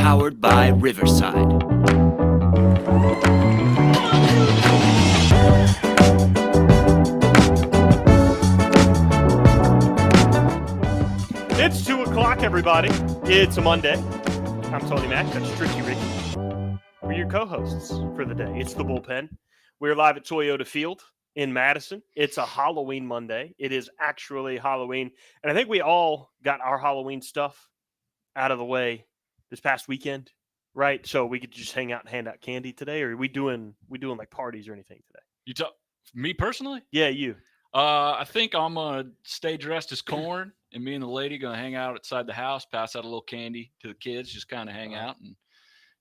Powered by Riverside. It's 2 o'clock, everybody. It's a Monday. I'm Tony Mack. That's Tricky Ricky. We're your co-hosts for the day. It's the Bullpen. We're live at Toyota Field in Madison. It's a Halloween Monday. It is actually Halloween. And I think we all got our Halloween stuff out of the way this past weekend, right? So we could just hang out and hand out candy today, or are we doing like parties or anything today? You talk me personally? Yeah, you. I think I'm gonna stay dressed as corn, and me and the lady gonna hang out outside the house, pass out a little candy to the kids, just kind of hang out and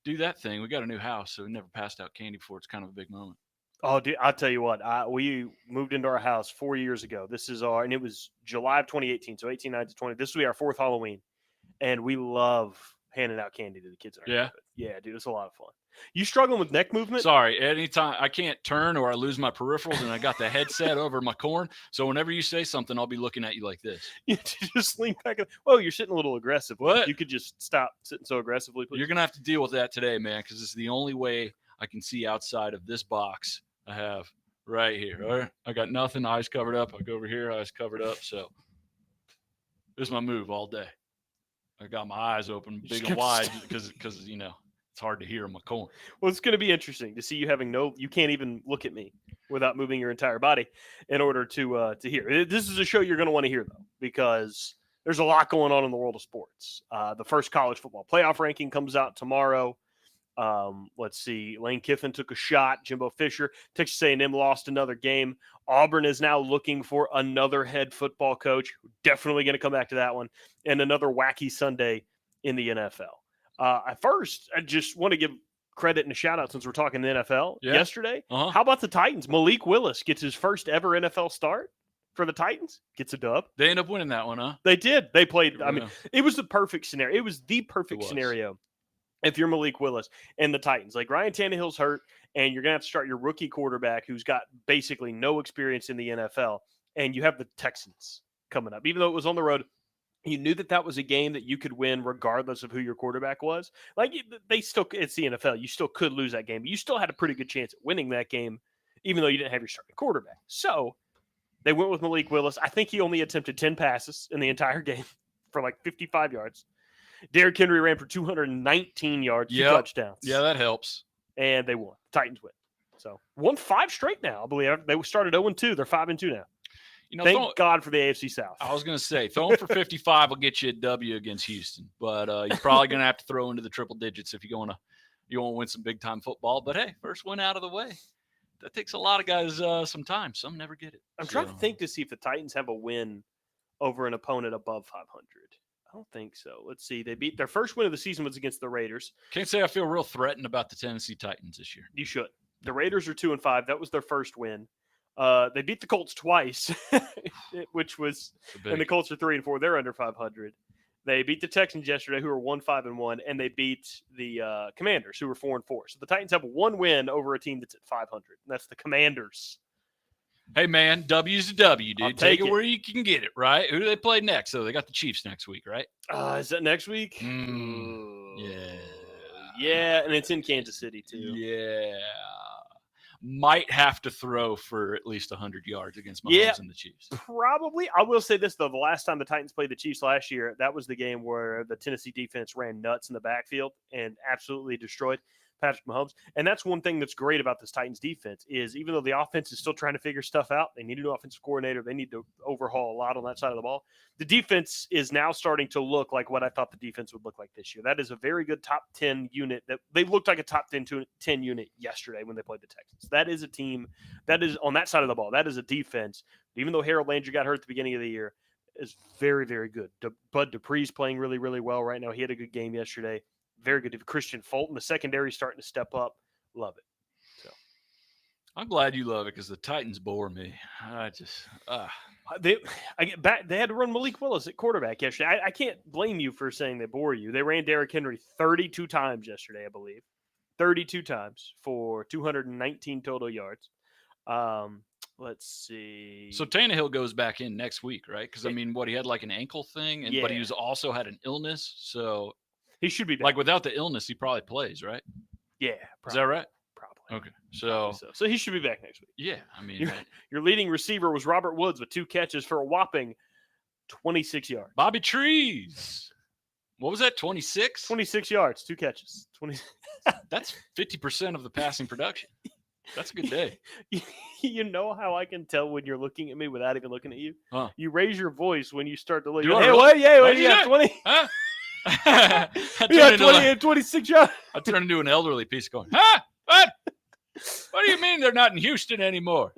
do that thing. We got a new house, so we never passed out candy before. It's kind of a big moment. Oh, dude, I'll tell you what. We moved into our house 4 years ago. And it was July of 2018, so 18, 19, 20. This will be our fourth Halloween, and we love handing out candy to the kids in our neighborhood. Yeah, dude, it's a lot of fun. You struggling with neck movement? Sorry, anytime I can't turn or I lose my peripherals, and I got the headset over my corn, so whenever you say something, I'll be looking at you like this. You just lean back. Whoa, you're sitting a little aggressive. What? You could just stop sitting so aggressively, please. You're gonna have to deal with that today, man, because it's the only way I can see outside of this box I have right here. All right? I got nothing, eyes covered up. I go over here, eyes covered up. So this is my move all day. I got my eyes open big and wide because it's hard to hear my corn. Well, it's going to be interesting to see you having you can't even look at me without moving your entire body in order to hear. This is a show you're going to want to hear, though, because there's a lot going on in the world of sports. The first college football playoff ranking comes out tomorrow. Let's see. Lane Kiffin took a shot. Jimbo Fisher. Texas A&M lost another game. Auburn is now looking for another head football coach. Definitely going to come back to that one. And another wacky Sunday in the NFL. At first, I just want to give credit and a shout out since we're talking NFL yesterday. Uh-huh. How about the Titans? Malik Willis gets his first ever NFL start for the Titans. Gets a dub. They end up winning that one, huh? They did. They played. I mean, it was the perfect scenario. It was the perfect scenario. If you're Malik Willis and the Titans, like Ryan Tannehill's hurt, and you're going to have to start your rookie quarterback who's got basically no experience in the NFL, and you have the Texans coming up. Even though it was on the road, you knew that was a game that you could win regardless of who your quarterback was. Like, it's the NFL. You still could lose that game, but you still had a pretty good chance at winning that game, even though you didn't have your starting quarterback. So they went with Malik Willis. I think he only attempted 10 passes in the entire game for like 55 yards. Derrick Henry ran for 219 yards, 2 touchdowns. Yeah, that helps. And they won. Titans win. So won 5 straight now, I believe. They started 0-2. They're 5-2 now. Thank God for the AFC South. I was going to say, throwing for 55 will get you a W against Houston. But you're probably going to have to throw into the triple digits if you want to win some big-time football. But, hey, first win out of the way. That takes a lot of guys some time. Some never get it. I'm trying to think to see if the Titans have a win over an opponent above 500. I don't think so. Let's see. They beat their first win of the season was against the Raiders. Can't say I feel real threatened about the Tennessee Titans this year. You should. The Raiders are 2-5. That was their first win. They beat the Colts twice, which was, and the Colts are 3-4. They're under 500. They beat the Texans yesterday, who are 1-5-1, and they beat the Commanders, who were 4-4. So the Titans have one win over a team that's at 500, and that's the Commanders. Hey, man, W's a W, dude. Take it where you can get it, right? Who do they play next? So they got the Chiefs next week, right? Is that next week? Yeah. Yeah, and it's in Kansas City, too. Yeah. Might have to throw for at least 100 yards against Mahomes and the Chiefs. Probably. I will say this, though. The last time the Titans played the Chiefs last year, that was the game where the Tennessee defense ran nuts in the backfield and absolutely destroyed Patrick Mahomes. And that's one thing that's great about this Titans defense is even though the offense is still trying to figure stuff out, they need a new offensive coordinator. They need to overhaul a lot on that side of the ball. The defense is now starting to look like what I thought the defense would look like this year. That is a very good top 10 unit. That they looked like a top 10 unit yesterday when they played the Texans. That is a team that is on that side of the ball. That is a defense. Even though Harold Landry got hurt at the beginning of the year, is very, very good. Bud Dupree's playing really, really well right now. He had a good game yesterday. Very good. Christian Fulton, the secondary, starting to step up. Love it. So I'm glad you love it because the Titans bore me. I just they had to run Malik Willis at quarterback yesterday. I can't blame you for saying they bore you. They ran Derrick Henry 32 times yesterday, I believe. 32 times for 219 total yards. Let's see. So Tannehill goes back in next week, right? Because, I mean, he had like an ankle thing, but he also had an illness. So he should be back. Like without the illness, he probably plays, right? Yeah. Probably. Is that right? Probably. Okay. So he should be back next week. Yeah. I mean, your leading receiver was Robert Woods with 2 catches for a whopping 26 yards. Bobby Trees. What was that? 26? 26 yards, 2 catches. 20. That's 50% of the passing production. That's a good day. You know how I can tell when you're looking at me without even looking at you? Huh. You raise your voice when you start to look. Hey, what? Yeah, what? You got 20? Huh? You got 20 and 26 yards. I turned into an elderly piece going, huh? What? What do you mean they're not in Houston anymore?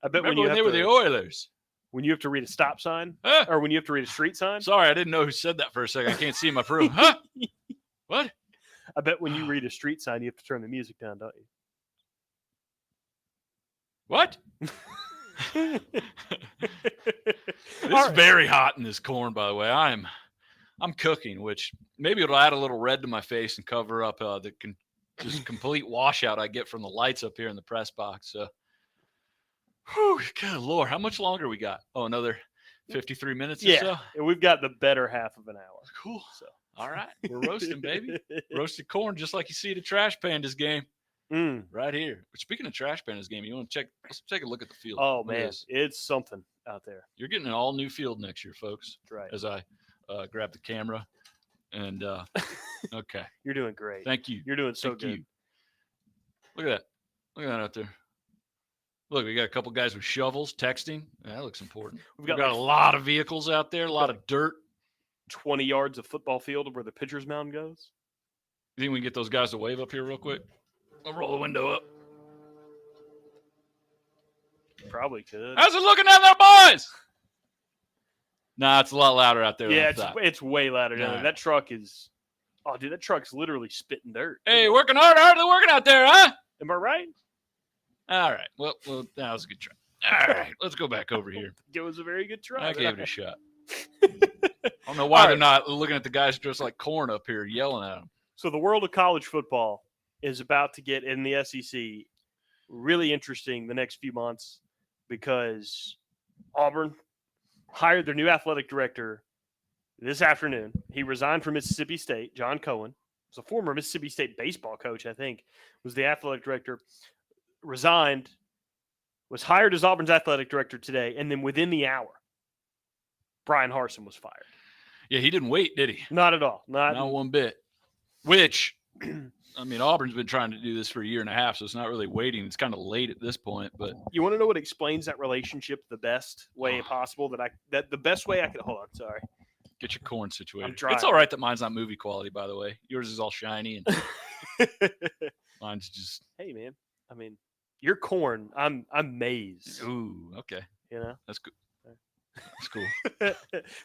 I bet when they were the Oilers. When you have to read a stop sign or when you have to read a street sign. Sorry, I didn't know who said that for a second. I can't see my proof. Huh? What? I bet when you read a street sign, you have to turn the music down, don't you? What? It's very hot in this corn, by the way. I'm cooking, which maybe it'll add a little red to my face and cover up the just complete washout I get from the lights up here in the press box. So, whew, good Lord, how much longer we got? Oh, another 53 minutes or so? Yeah, we've got the better half of an hour. Cool. So, all right, we're roasting, baby. Roasted corn, just like you see the Trash Pandas game. Right here. Speaking of Trash Pandas game, you want to let's take a look at the field. Oh, man, it's something out there. You're getting an all-new field next year, folks. That's right. As I grab the camera. And, okay. You're doing great. Thank you. You're doing so good. You. Look at that. Look at that out there. Look, we got a couple guys with shovels texting. That looks important. We've got a lot of vehicles out there, a lot of dirt. 20 yards of football field where the pitcher's mound goes. You think we can get those guys to wave up here real quick? I'll roll the window up. Probably could. How's it looking down there, boys? Nah, it's a lot louder out there. Yeah, it's way louder down there. That truck is. Oh, dude, that truck's literally spitting dirt. Hey, working hardly working out there, huh? Am I right? All right. Well, that was a good try. All right, let's go back over here. It was a very good try. I gave it a shot. I don't know why they're not looking at the guys dressed like corn up here, yelling at them. So the world of college football is about to get in the SEC really interesting the next few months because Auburn hired their new athletic director this afternoon. He resigned from Mississippi State. John Cohen was a former Mississippi State baseball coach, I think, was the athletic director. Resigned, was hired as Auburn's athletic director today, and then within the hour, Brian Harsin was fired. Yeah, he didn't wait, did he? Not at all. Not one bit. Which, I mean, Auburn's been trying to do this for a year and a half, so it's not really waiting. It's kind of late at this point. But you want to know what explains that relationship the best way possible? That the best way I could. Hold on, sorry. Get your corn situated. I'm trying. It's all right that mine's not movie quality, by the way. Yours is all shiny, and mine's just. Hey, man. I mean, your corn. I'm maize. Ooh, okay. You know, that's good. That's cool.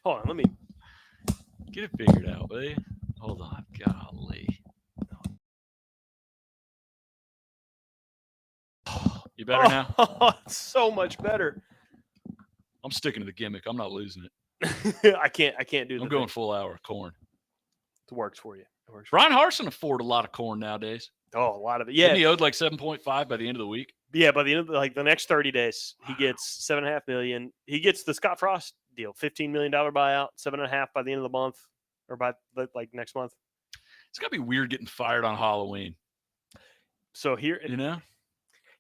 Hold on, let me get it figured out, will you? Hold on, golly. You better now? It's so much better. I'm sticking to the gimmick. I'm not losing it. I can't do. I'm going full hour of corn. It works for you. Brian Harsin afford a lot of corn nowadays. Oh, a lot of it. Yeah, and he owed like 7.5 by the end of the week. Yeah, by the end of the next 30 days, he gets $7.5 million. He gets the Scott Frost deal, $15 million buyout, $7.5 by the end of the month, or by next month. It's gotta be weird getting fired on Halloween. So here,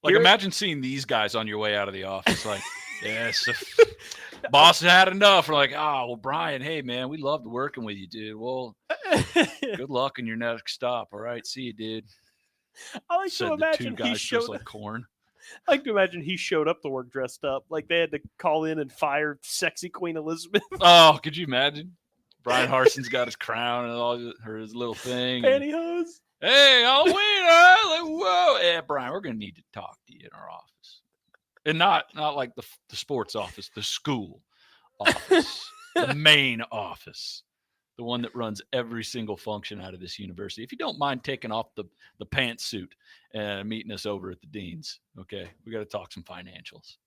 imagine seeing these guys on your way out of the office. Like, yes, boss had enough. We're like, well, Brian, hey man, we loved working with you, dude. Well, good luck in your next stop. All right, see you, dude. I like to Said the two imagine he guys showed. dressed like corn. I like to imagine he showed up to work dressed up like they had to call in and fire sexy Queen Elizabeth. Oh, could you imagine? Brian Harson's got his crown and all, or his little thing. And, Pantyhose. hey, Halloween! Like, whoa, yeah, Brian, we're gonna need to talk to you in our office, and not like the sports office, the school office, the main office, the one that runs every single function out of this university. If you don't mind taking off the pantsuit and meeting us over at the dean's, okay, we got to talk some financials,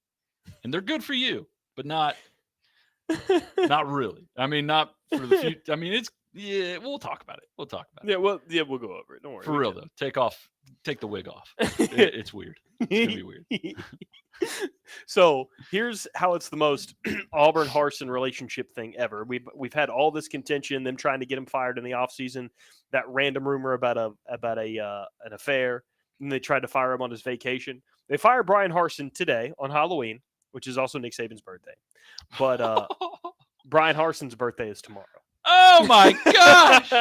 and they're good for you, but not really. I mean, not for the future. I mean, we'll talk about it. We'll We'll go over it. Don't worry. For real though, take the wig off. It's weird. It's gonna be weird. So here's how it's the most Auburn Harsin relationship thing ever. We've had all this contention, them trying to get him fired in the offseason, that random rumor about an affair, and they tried to fire him on his vacation. They fired Brian Harsin today on Halloween, which is also Nick Saban's birthday. But Brian Harsin's birthday is tomorrow. Oh my gosh!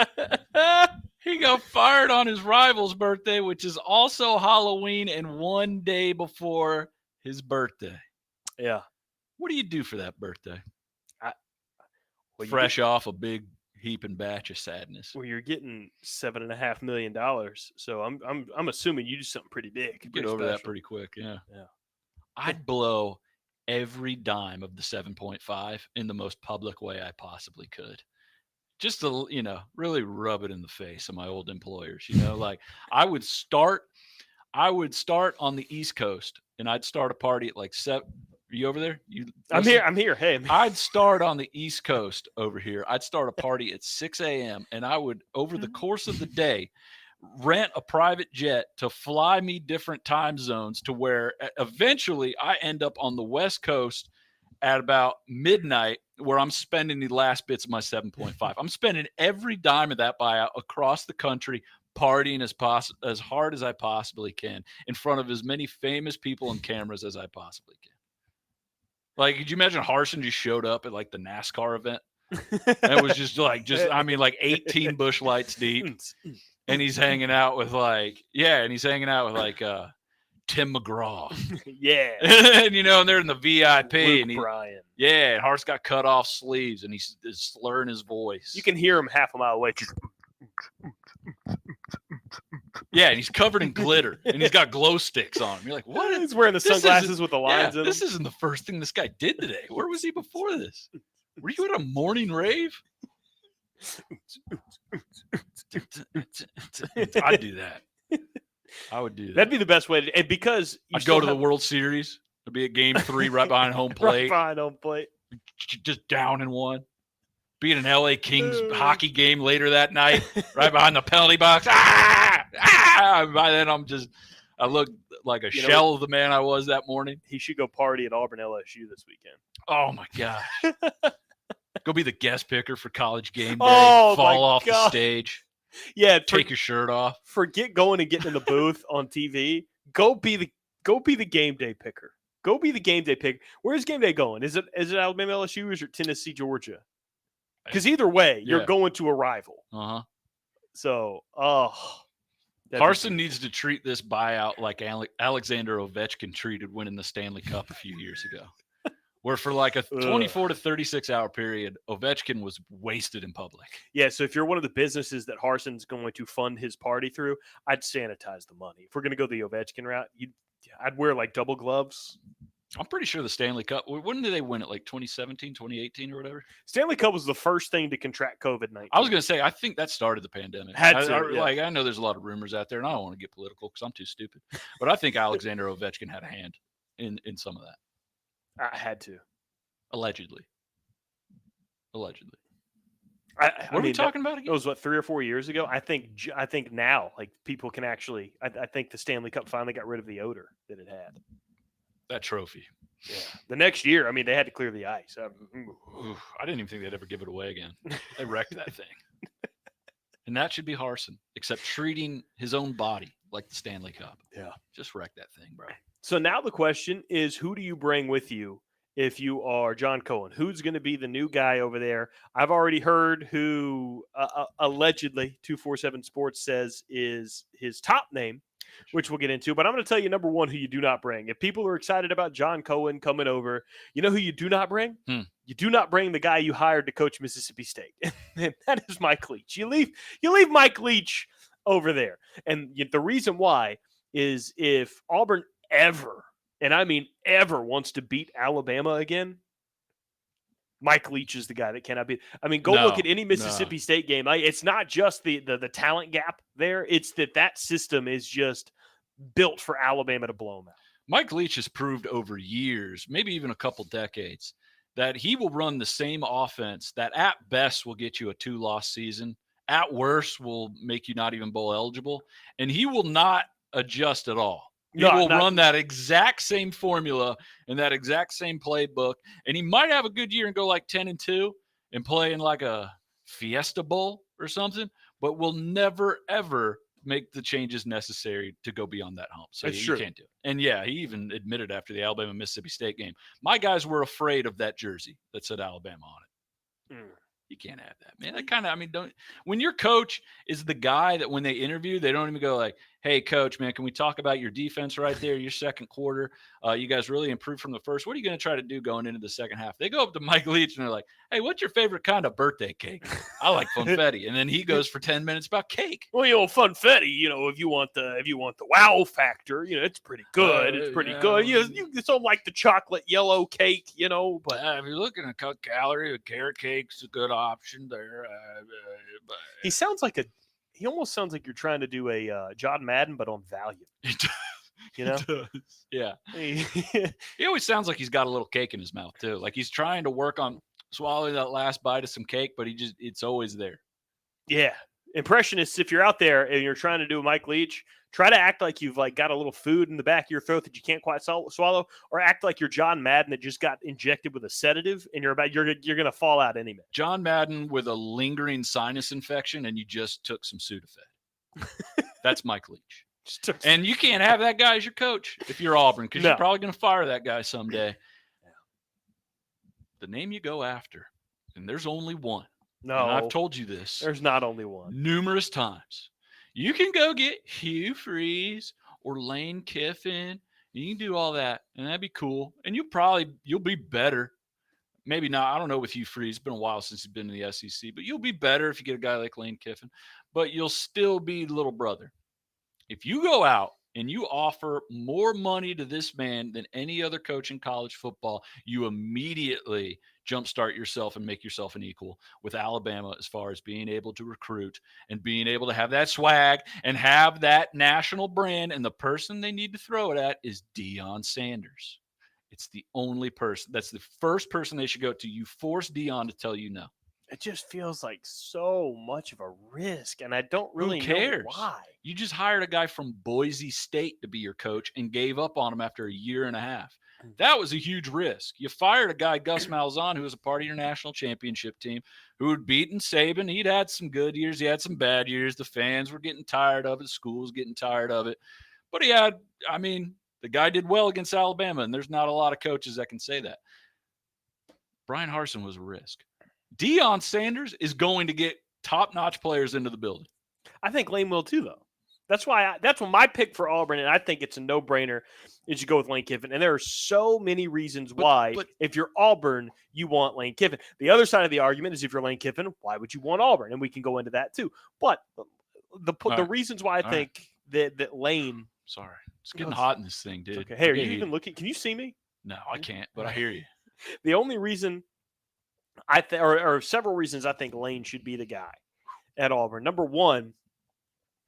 He got fired on his rival's birthday, which is also Halloween and one day before his birthday. Yeah. What do you do for that birthday? Fresh off a big heaping batch of sadness. Well, you're getting $7.5 million, so I'm assuming you do something pretty big. Get over that pretty quick. Yeah. I'd blow every dime of the 7.5 in the most public way I possibly could. Just to, really rub it in the face of my old employers, like I would start on the East Coast and I'd start a party at like 7. Are you over there? I'm here. Hey, I'd start on the East Coast over here. I'd start a party at 6 a.m. and I would, over the course of the day, rent a private jet to fly me different time zones to where eventually I end up on the West Coast at about midnight, where I'm spending the last bits of my 7.5. I'm spending every dime of that buyout across the country, partying as hard as I possibly can in front of as many famous people and cameras as I possibly can. Like, could you imagine Harsin just showed up at like the NASCAR event? And it was just 18 bush lights deep. And he's hanging out with Tim McGraw. Yeah. And they're in the VIP. Luke and Bryan. Yeah, and Hart's got cut off sleeves and he's slurring his voice. You can hear him half a mile away. Yeah, and he's covered in glitter and he's got glow sticks on him. You're like, what? He's wearing the sunglasses with the lines in them. This isn't the first thing this guy did today. Where was he before this? Were you at a morning rave? I'd do that. I would do that. That'd be the best way to, and because I'd go to the World Series. I'd be at Game 3 right behind home plate. Right behind home plate. Just down in one. Be at an LA Kings hockey game later that night, right behind the penalty box. By then I look like a shell of the man I was that morning. He should go party at Auburn LSU this weekend. Oh my gosh. Go be the guest picker for College Game Day. Oh, fall off the stage. Yeah, take your shirt off. Forget going and getting in the booth on TV. Go be the game day picker. Go be the game day picker. Where's game day going? Is it Alabama LSU or is it Tennessee Georgia? Because either way, you're going to a rival. So, Harsin needs to treat this buyout like Alexander Ovechkin treated winning the Stanley Cup a few years ago. Where for like a 24 to 36 hour period, Ovechkin was wasted in public. Yeah, so if you're one of the businesses that Harsin's going to fund his party through, I'd sanitize the money. If we're going to go the Ovechkin route, I'd wear like double gloves. I'm pretty sure the Stanley Cup, when did they win it? Like 2017, 2018 or whatever? Stanley Cup was the first thing to contract COVID-19. I was going to say, I think that started the pandemic. I know there's a lot of rumors out there, and I don't want to get political because I'm too stupid. But I think Alexander Ovechkin had a hand in some of that. I had to. Allegedly. What are we talking about again? It was 3 or 4 years ago. I think now, like, people can actually. I think the Stanley Cup finally got rid of the odor that it had. That trophy. Yeah. The next year, I mean, they had to clear the ice. I didn't even think they'd ever give it away again. They wrecked that thing. And that should be Harsin, except treating his own body like the Stanley Cup. Yeah. Just wreck that thing, bro. So now the question is, who do you bring with you if you are John Cohen? Who's going to be the new guy over there? I've already heard who allegedly 247 Sports says is his top name which we'll get into. But I'm going to tell you, number one, who you do not bring. If people are excited about John Cohen coming over, you know who you do not bring? You do not bring the guy you hired to coach Mississippi State. And that is Mike Leach. You leave Mike Leach over there. And the reason why is if Auburn ever, and I mean ever, wants to beat Alabama again, Mike Leach is the guy that cannot beat. I mean, go look at any Mississippi State game. It's not just the talent gap there. It's that system is just built for Alabama to blow them out. Mike Leach has proved over years, maybe even a couple decades, that he will run the same offense that at best will get you a 2-loss season, at worst will make you not even bowl eligible, and he will not adjust at all. He will run that exact same formula and that exact same playbook, and he might have a good year and go like 10-2 and play in like a Fiesta Bowl or something, but will never, ever make the changes necessary to go beyond that hump. So you can't do it. And yeah, he even admitted after the Alabama-Mississippi State game, my guys were afraid of that jersey that said Alabama on it. You can't have that, man. That kind of, I mean, when your coach is the guy that when they interview, they don't even go like, hey, coach, man, can we talk about your defense right there, your second quarter? You guys really improved from the first. What are you going to try to do going into the second half? They go up to Mike Leach and they're like, hey, what's your favorite kind of birthday cake? I like funfetti. And then he goes for 10 minutes about cake. Well, funfetti, if you want the wow factor, it's pretty good. It's pretty good. You don't like the chocolate yellow cake, but if you're looking at cut calorie, a carrot cake's a good option there. He almost sounds like you're trying to do a John Madden, but on value. He does. Yeah. He always sounds like he's got a little cake in his mouth too. Like he's trying to work on swallowing that last bite of some cake, but it's always there. Yeah. Impressionists, if you're out there and you're trying to do a Mike Leach, try to act like you've got a little food in the back of your throat that you can't quite swallow, or act like you're John Madden that just got injected with a sedative and you're going to fall out any minute. John Madden with a lingering sinus infection and you just took some Sudafed. That's Mike Leach. And you can't have that guy as your coach if you're Auburn, because you're probably going to fire that guy someday. The name you go after, and there's only one. No, and I've told you this. There's not only one. Numerous times. You can go get Hugh Freeze or Lane Kiffin. You can do all that, and that'd be cool. And you'll be better. Maybe not. I don't know with Hugh Freeze. It's been a while since he's been in the SEC, but you'll be better if you get a guy like Lane Kiffin. But you'll still be little brother. If you go out and you offer more money to this man than any other coach in college football, you immediately jumpstart yourself and make yourself an equal with Alabama as far as being able to recruit and being able to have that swag and have that national brand. And the person they need to throw it at is Deion Sanders. It's the only person. That's the first person they should go to. You force Deion to tell you no. It just feels like so much of a risk, and I don't really know why. You just hired a guy from Boise State to be your coach and gave up on him after a year and a half. That was a huge risk. You fired a guy, Gus Malzahn, who was a part of your national championship team, who had beaten Saban. He'd had some good years. He had some bad years. The fans were getting tired of it. The school was getting tired of it. But the guy did well against Alabama, and there's not a lot of coaches that can say that. Brian Harsin was a risk. Deion Sanders is going to get top-notch players into the building. I think Lane will too, though. That's what my pick for Auburn, and I think it's a no-brainer, is you go with Lane Kiffin. And there are so many reasons why, if you're Auburn, you want Lane Kiffin. The other side of the argument is if you're Lane Kiffin, why would you want Auburn? And we can go into that too. But the reasons why I think that Lane – Sorry. It's getting hot in this thing, dude. Okay. Hey, are you even looking? Can you see me? No, I can't, but I hear you. The only reason or several reasons I think Lane should be the guy at Auburn. Number one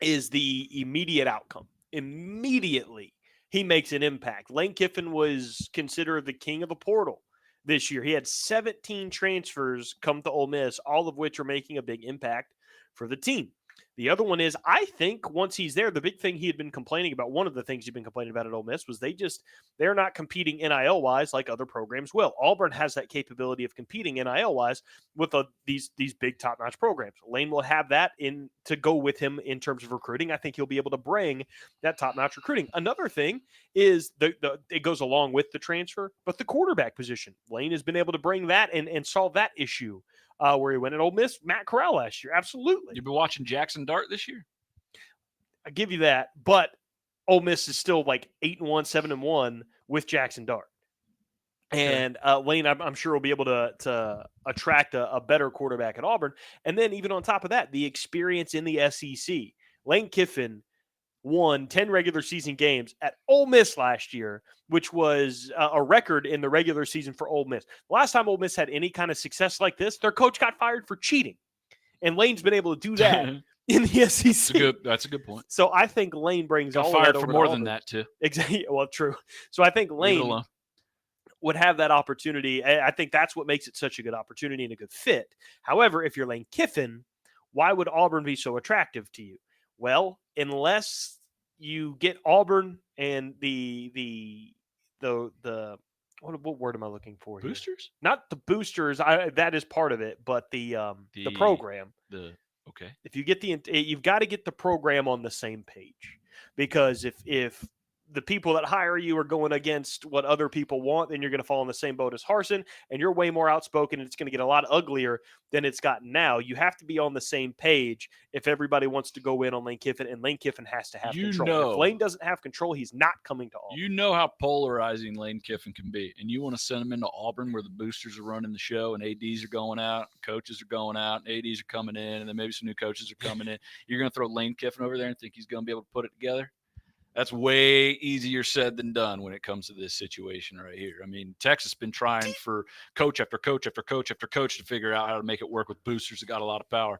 is the immediate outcome. Immediately, he makes an impact. Lane Kiffin was considered the king of the portal this year. He had 17 transfers come to Ole Miss, all of which are making a big impact for the team. The other one is, I think once he's there, the big thing he had been complaining about, one of the things he'd been complaining about at Ole Miss was they're not competing NIL-wise like other programs will. Auburn has that capability of competing NIL-wise with these big top-notch programs. Lane will have that to go with him in terms of recruiting. I think he'll be able to bring that top-notch recruiting. Another thing is it goes along with the transfer, but the quarterback position. Lane has been able to bring that and solve that issue. Where he went at Ole Miss, Matt Corral last year. Absolutely. You've been watching Jackson Dart this year? I give you that. But Ole Miss is still like 8-1, 7-1 with Jackson Dart. And Lane, I'm sure, will be able to attract a better quarterback at Auburn. And then even on top of that, the experience in the SEC. Lane Kiffin won 10 regular season games at Ole Miss last year, which was a record in the regular season for Ole Miss. The last time Ole Miss had any kind of success like this, their coach got fired for cheating. And Lane's been able to do that in the SEC. That's a good point. So I think Lane brings got all fired of that for over more to than Auburn. that too. Exactly. Well, true. So I think Lane would have that opportunity. I think that's what makes it such a good opportunity and a good fit. However, if you're Lane Kiffin, why would Auburn be so attractive to you? Well, unless you get Auburn and the what word am I looking for here? Boosters? Not the boosters. That is part of it, but the program. Okay. If you get you've got to get the program on the same page, because if the people that hire you are going against what other people want, then you're going to fall in the same boat as Harsin, and you're way more outspoken, and it's going to get a lot uglier than it's gotten now. You have to be on the same page if everybody wants to go in on Lane Kiffin, and Lane Kiffin has to have control. If Lane doesn't have control, he's not coming to Auburn. You know how polarizing Lane Kiffin can be, and you want to send him into Auburn where the boosters are running the show and ADs are going out, coaches are going out, and ADs are coming in, and then maybe some new coaches are coming in. You're going to throw Lane Kiffin over there and think he's going to be able to put it together? That's way easier said than done when it comes to this situation right here. I mean, Texas has been trying for coach after coach after coach after coach to figure out how to make it work with boosters that got a lot of power.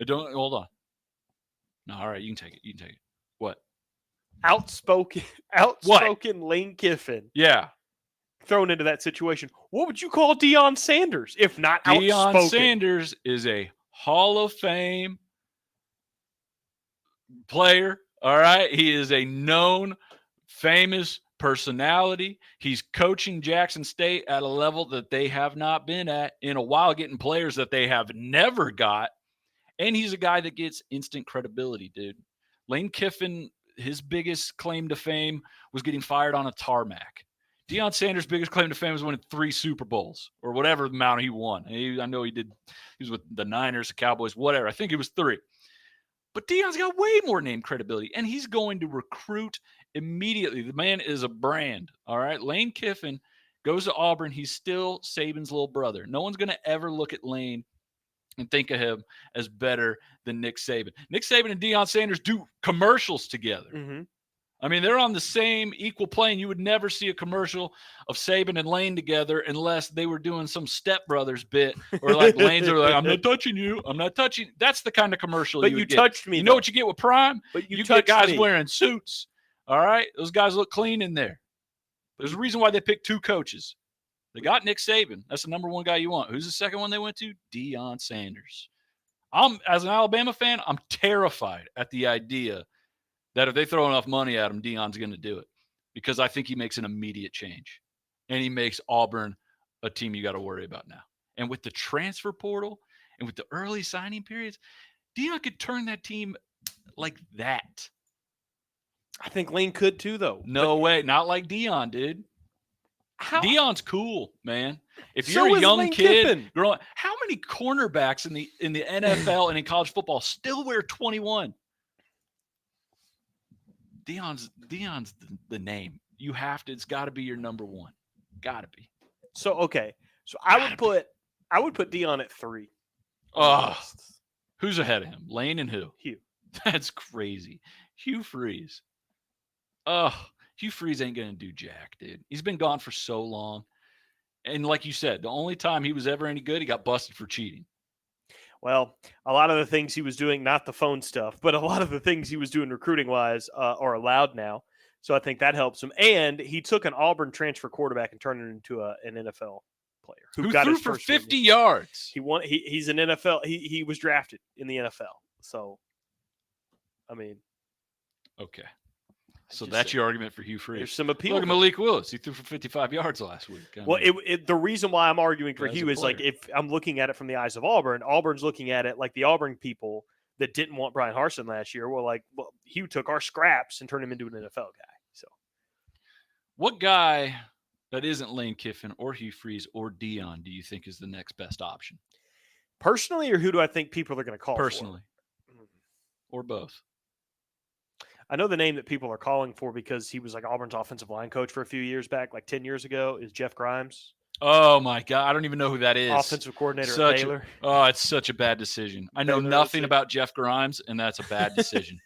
Hold on. No, all right, you can take it. You can take it. What? Outspoken Lane Kiffin. Yeah. Thrown into that situation. What would you call Deion Sanders if not outspoken? Deion Sanders is a Hall of Fame player. All right. He is a known, famous personality. He's coaching Jackson State at a level that they have not been at in a while, getting players that they have never got. And he's a guy that gets instant credibility, dude. Lane Kiffin, his biggest claim to fame was getting fired on a tarmac. Deion Sanders' biggest claim to fame was winning 3 Super Bowls or whatever amount he won. I know he did. He was with the Niners, the Cowboys, whatever. I think it was 3. But Deion's got way more name credibility, and he's going to recruit immediately. The man is a brand, all right? Lane Kiffin goes to Auburn. He's still Saban's little brother. No one's going to ever look at Lane and think of him as better than Nick Saban. Nick Saban and Deion Sanders do commercials together. Mm-hmm. I mean, they're on the same equal plane. You would never see a commercial of Saban and Lane together unless they were doing some Step Brothers bit, or like Lane's are like, I'm not touching you. I'm not touching. That's the kind of commercial but you would touched get. me. You know what you get with Prime? But you get guys me. wearing suits. All right? Those guys look clean in there. There's a reason why they picked 2 coaches. They got Nick Saban. That's the number 1 guy you want. Who's the second one they went to? Deion Sanders. As an Alabama fan, I'm terrified at the idea that if they throw enough money at him, Deion's going to do it, because I think he makes an immediate change, and he makes Auburn a team you got to worry about now. And with the transfer portal and with the early signing periods, Deion could turn that team like that. I think Lane could too, though. No way. Not like Deion, dude. Deion's cool, man. If so you're a young Lane kid Kiffin. growing, how many cornerbacks in the NFL and in college football still wear 21? Deion's the name. You have to. It's got to be your number 1. Got to be. So okay. So I would put Deion at 3. Oh, who's ahead of him? Lane and who? Hugh. That's crazy. Hugh Freeze. Oh, Hugh Freeze ain't gonna do jack, dude. He's been gone for so long, and like you said, the only time he was ever any good, he got busted for cheating. Well, a lot of the things he was doing, not the phone stuff, but a lot of the things he was doing recruiting-wise are allowed now. So I think that helps him. And he took an Auburn transfer quarterback and turned it into an NFL player who got threw his for first 50 yards. He's an NFL. He was drafted in the NFL. So, I mean, okay. So that's your argument for Hugh Freeze. There's some appeal. Look at Malik Willis. He threw for 55 yards last week. The reason why I'm arguing for Hugh is like, if I'm looking at it from the eyes of Auburn, Auburn's looking at it like the Auburn people that didn't want Brian Harsin last year. Well, Hugh took our scraps and turned him into an NFL guy. So, what guy that isn't Lane Kiffin or Hugh Freeze or Deion do you think is the next best option? Personally, or who do I think people are going to call personally? For? Or both? I know the name that people are calling for because he was like Auburn's offensive line coach for a few years back, like 10 years ago, is Jeff Grimes, Oh my God, I don't even know who that is. offensive coordinator at Baylor. It's such a bad decision. I know Baylor nothing OC. about Jeff Grimes, and that's a bad decision.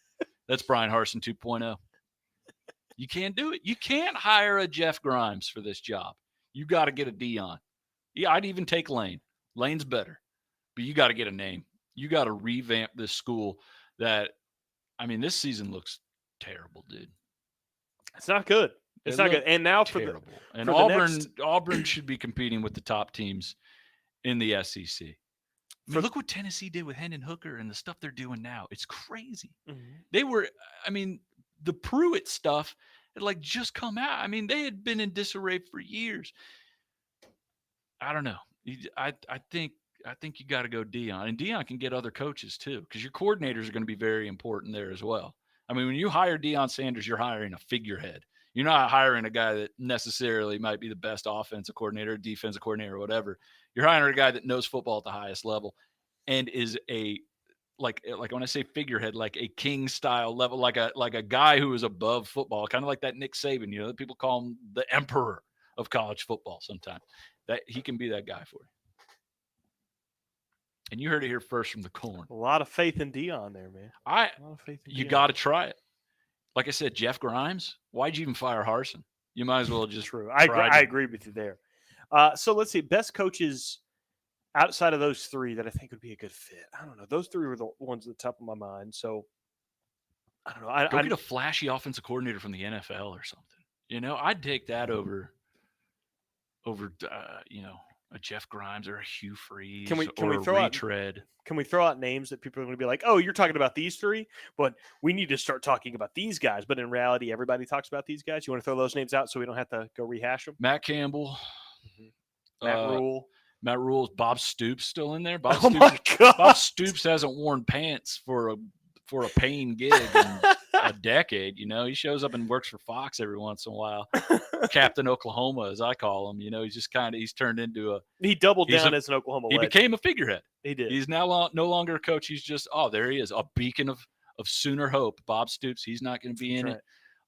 That's Brian Harsin 2.0. You can't do it. You can't hire a Jeff Grimes for this job. You got to get a Dion. Yeah, I'd even take Lane. Lane's better, but you got to get a name. You got to revamp this school. This season looks terrible, dude. It's not good. It's not good. And now terrible. For the Auburn should be competing with the top teams in the SEC. Look what Tennessee did with Hendon Hooker and the stuff they're doing now. It's crazy. They were, the Pruitt stuff had just come out. They had been in disarray for years. I don't know. I think you got to go Dion, and Dion can get other coaches too, because your coordinators are going to be very important there as well. When you hire Deion Sanders, you're hiring a figurehead. You're not hiring a guy that necessarily might be the best offensive coordinator, defensive coordinator, or whatever. You're hiring a guy that knows football at the highest level and is like when I say figurehead, like a king style level, like a guy who is above football, kind of like that Nick Saban. That people call him the emperor of college football sometimes. That he can be that guy for you. And you heard it here first from the Corn. A lot of faith in Dion there, man. A lot of faith in you got to try it. Like I said, Jeff Grimes, why'd you even fire Harsin? You might as well just True. I agree with you there. So let's see. Best coaches outside of those three that I think would be a good fit. I don't know. Those three were the ones at the top of my mind. So I don't know. Go get a flashy offensive coordinator from the NFL or something. I'd take that over a Jeff Grimes or a Hugh Freeze can we or throw a retread. Can we throw out names that people are going to be like, oh, you're talking about these three, but we need to start talking about these guys. But in reality, everybody talks about these guys. You want to throw those names out so we don't have to go rehash them? Matt Campbell. Matt Rule. Bob Stoops still in there? My God. Bob Stoops hasn't worn pants for a paying gig in a decade. He shows up and works for Fox every once in a while. Captain Oklahoma, as I call him. He's just he's turned into he doubled down as an Oklahoma legend. He became a figurehead. He did. He's now no longer a coach. He's just, there he is, a beacon of Sooner hope. Bob Stoops, he's not going to be in it.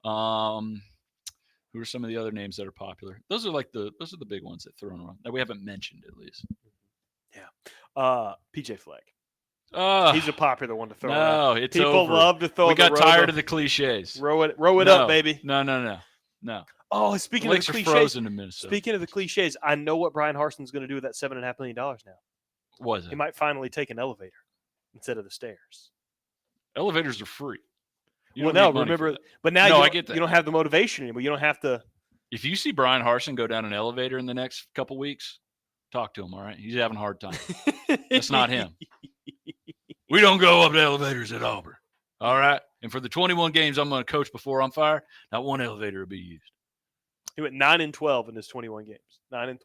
Who are some of the other names that are popular? Those are the big ones that thrown around that we haven't mentioned at least. Yeah. PJ Fleck. He's a popular one to throw out. No, it's people over. Love to throw. We got tired of the cliches. Row it up, baby. No. Oh, speaking of the cliches, frozen in Minnesota. Speaking of the cliches, I know what Brian Harson's going to do with that $7.5 million now. Was it? He might finally take an elevator instead of the stairs. Elevators are free. Remember, but now I get that. You don't have the motivation anymore. You don't have to. If you see Brian Harsin go down an elevator in the next couple weeks, talk to him. All right, he's having a hard time. That's not him. We don't go up the elevators at Auburn. All right, and for the 21 games I'm going to coach before I'm fired, not one elevator will be used. He went 9-12 in his 21 games. 9-12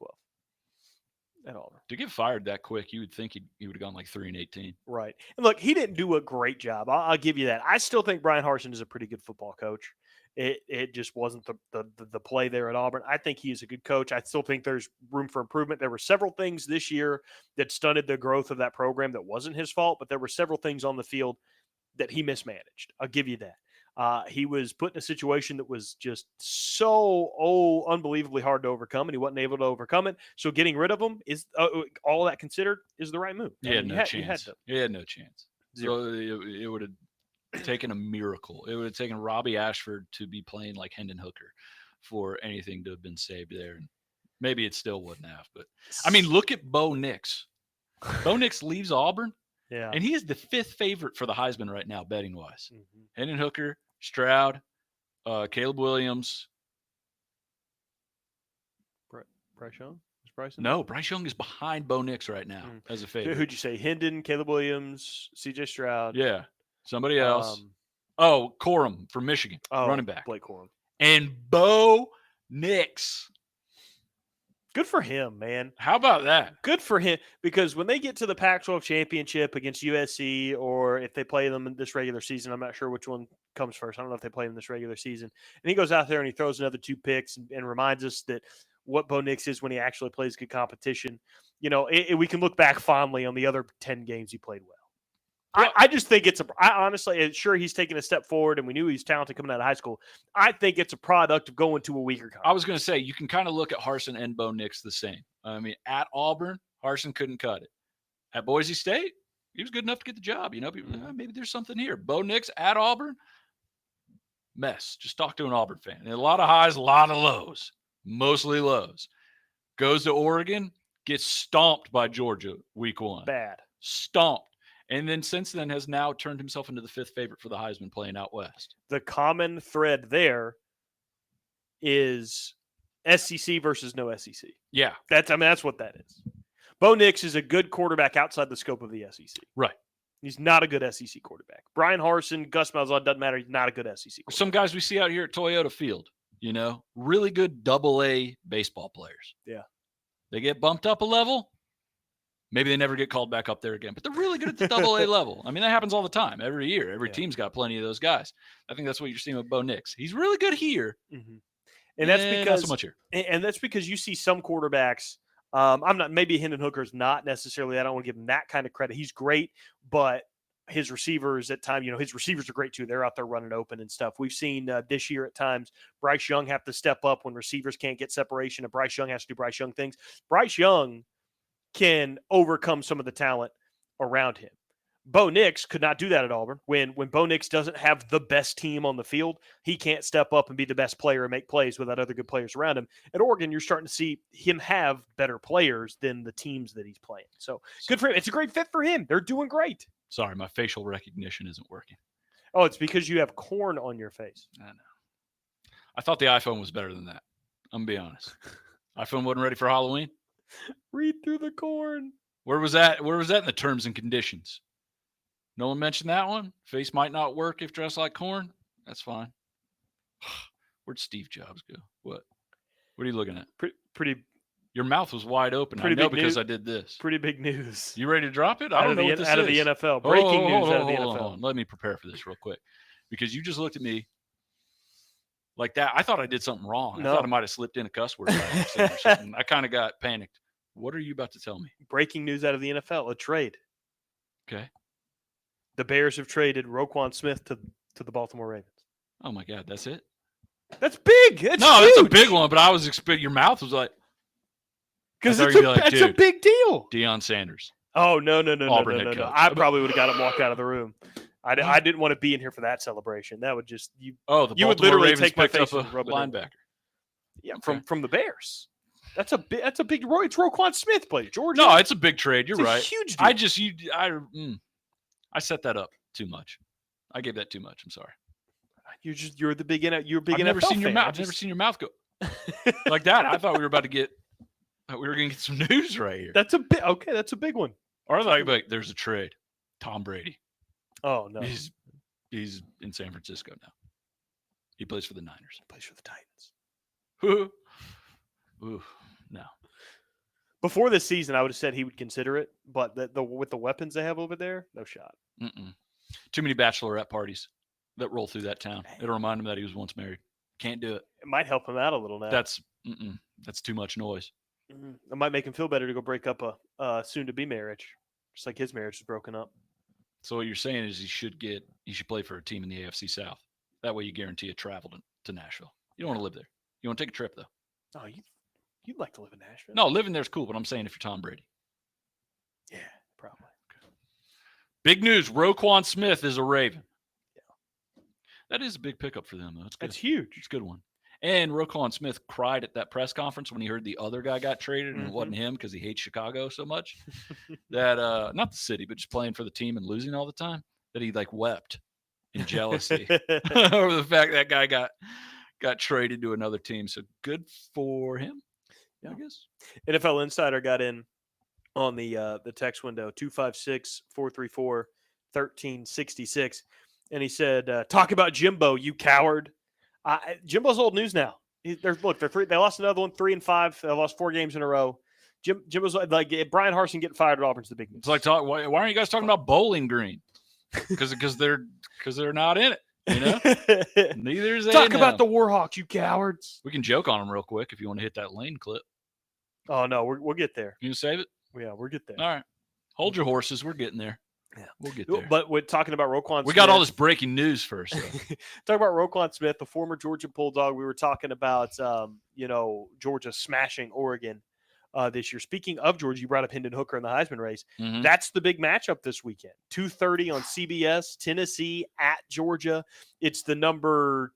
at Auburn. To get fired that quick, you would think he would have gone like 3-18. Right. And look, he didn't do a great job. I'll give you that. I still think Brian Harsin is a pretty good football coach. It just wasn't the play there at Auburn. I think he is a good coach. I still think there's room for improvement. There were several things this year that stunted the growth of that program that wasn't his fault, but there were several things on the field that he mismanaged. I'll give you that. He was put in a situation that was just so unbelievably hard to overcome, and he wasn't able to overcome it. So getting rid of him is all that considered is the right move. He had no chance. He had no chance. Zero. So it would have taken a miracle. It would have taken Robbie Ashford to be playing like Hendon Hooker for anything to have been saved there. And maybe it still wouldn't have. But look at Bo Nix. Bo Nix leaves Auburn. Yeah. And he is the 5th favorite for the Heisman right now, betting wise. Mm-hmm. Hendon Hooker, Stroud, Caleb Williams. Bryce Young? Is Bryce? No, Bryce Young is behind Bo Nix right now as a favorite. Who'd you say? Hendon, Caleb Williams, CJ Stroud. Yeah. Somebody else. Corum from Michigan, running back. Blake Corum. And Bo Nix. Good for him, man. How about that? Good for him, because when they get to the Pac-12 championship against USC, or if they play them in this regular season, I'm not sure which one comes first. I don't know if they play them this regular season. And he goes out there and he throws another 2 picks and reminds us that what Bo Nix is when he actually plays good competition. We can look back fondly on the other 10 games he played well. I just think I honestly, sure, he's taking a step forward, and we knew he was talented coming out of high school. I think it's a product of going to a weaker conference. I was going to say, you can kind of look at Harsin and Bo Nix the same. I mean, at Auburn, Harsin couldn't cut it. At Boise State, he was good enough to get the job. You know, people, maybe there's something here. Bo Nix at Auburn, mess. Just talk to an Auburn fan. And a lot of highs, a lot of lows, mostly lows. Goes to Oregon, gets stomped by Georgia week 1. Bad. Stomped. And then since then has now turned himself into the 5th favorite for the Heisman playing out west. The common thread there is SEC versus no SEC. Yeah. That's what that is. Bo Nix is a good quarterback outside the scope of the SEC. Right. He's not a good SEC quarterback. Brian Harsin, Gus Malzahn, doesn't matter. He's not a good SEC quarterback. Some guys we see out here at Toyota Field, you know, really good AA baseball players. Yeah. They get bumped up a level. Maybe they never get called back up there again, but they're really good at the AA level. I mean, that happens all the time, every year. Every team's got plenty of those guys. I think that's what you're seeing with Bo Nix. He's really good here. Mm-hmm. And that's because not so much here. And that's because you see some quarterbacks. Maybe Hendon Hooker's not necessarily. I don't want to give him that kind of credit. He's great, but his receivers at times, his receivers are great too. They're out there running open and stuff. We've seen this year at times Bryce Young have to step up when receivers can't get separation, and Bryce Young has to do Bryce Young things. Bryce Young can overcome some of the talent around him. Bo Nix could not do that at Auburn. When Bo Nix doesn't have the best team on the field, he can't step up and be the best player and make plays without other good players around him. At Oregon, you're starting to see him have better players than the teams that he's playing. So good for him. It's a great fit for him. They're doing great. Sorry, my facial recognition isn't working. Oh, it's because you have corn on your face. I know. I thought the iPhone was better than that. I'm going to be honest. iPhone wasn't ready for Halloween. Read through the corn. Where was that? Where was that in the terms and conditions? No one mentioned that one. Face might not work if dressed like corn. That's fine. Where'd Steve Jobs go? What are you looking at? Pretty. Your mouth was wide open. I know because I did this. Pretty big news. You ready to drop it? I don't know what this is. Out of the NFL. Breaking news out of the NFL. Let me prepare for this real quick, because you just looked at me like that. I thought I did something wrong. No. I thought I might have slipped in a cuss word or something. I kind of got panicked. What are you about to tell me? Breaking news out of the NFL. A trade. Okay. The Bears have traded Roquan Smith to the Baltimore Ravens. Oh my God, that's it? That's big. That's huge. That's a big one. But I was expecting your mouth was like, because it's a big deal. Deion Sanders. Oh no! Auburn head coach. I probably would have got him walked out of the room. I didn't want to be in here for that celebration. That would just you. Oh, the you Baltimore would literally Ravens take my picked face up and a rub it in. linebacker. Yeah, from the Bears. That's a big. It's Roquan Smith play. Georgia. No, it's a big trade. You're right. Huge deal. I set that up too much. I gave that too much. I'm sorry. You're the big you're big. I've never seen your fan. mouth. I've never seen your mouth go like that. I thought we were about to get. We were going to get some news right here. That's a big. Okay, that's a big one. Or like there's a trade. Tom Brady. Oh no, he's in San Francisco now. He plays for the Niners. He plays for the Titans. Ooh, no. Before this season, I would have said he would consider it, but with the weapons they have over there, no shot. Too many bachelorette parties that roll through that town. It'll remind him that he was once married. Can't do it. It might help him out a little now. That's too much noise. It might make him feel better to go break up a soon-to-be marriage, just like his marriage is broken up. So what you're saying is he should play for a team in the AFC South. That way you guarantee a travel to Nashville. You don't want to live there. You want to take a trip, though. Oh, you'd like to live in Nashville? No, living there's cool, but I'm saying if you're Tom Brady. Yeah, probably. Big news. Roquan Smith is a Raven. Yeah. That is a big pickup for them, though. That's good. That's huge. It's a good one. And Roquan Smith cried at that press conference when he heard the other guy got traded and it wasn't him because he hates Chicago so much that not the city, but just playing for the team and losing all the time, that he wept in jealousy over the fact that guy got traded to another team. So good for him, I guess. NFL Insider got in on the text window 256-434-1366, and he said, "Talk about Jimbo, you coward." Jimbo's old news now. They lost another one, 3-5. They lost 4 games in a row. Jimbo's like Brian Harsin getting fired at Auburn's the big news. It's like why aren't you guys talking about Bowling Green? Because they're not in it. You know, neither is talk about the Warhawks, you cowards. We can joke on them real quick if you want to hit that Lane clip. Oh no, we'll get there. You can save it. Yeah, we'll get there. All right, hold your horses. We're getting there. Yeah, we'll get there. But we're talking about Roquan Smith. We got all this breaking news first. Talking about Roquan Smith, the former Georgia Bulldog. We were talking about, Georgia smashing Oregon this year. Speaking of Georgia, you brought up Hendon Hooker in the Heisman race. Mm-hmm. That's the big matchup this weekend. 2:30 on CBS, Tennessee at Georgia. It's the number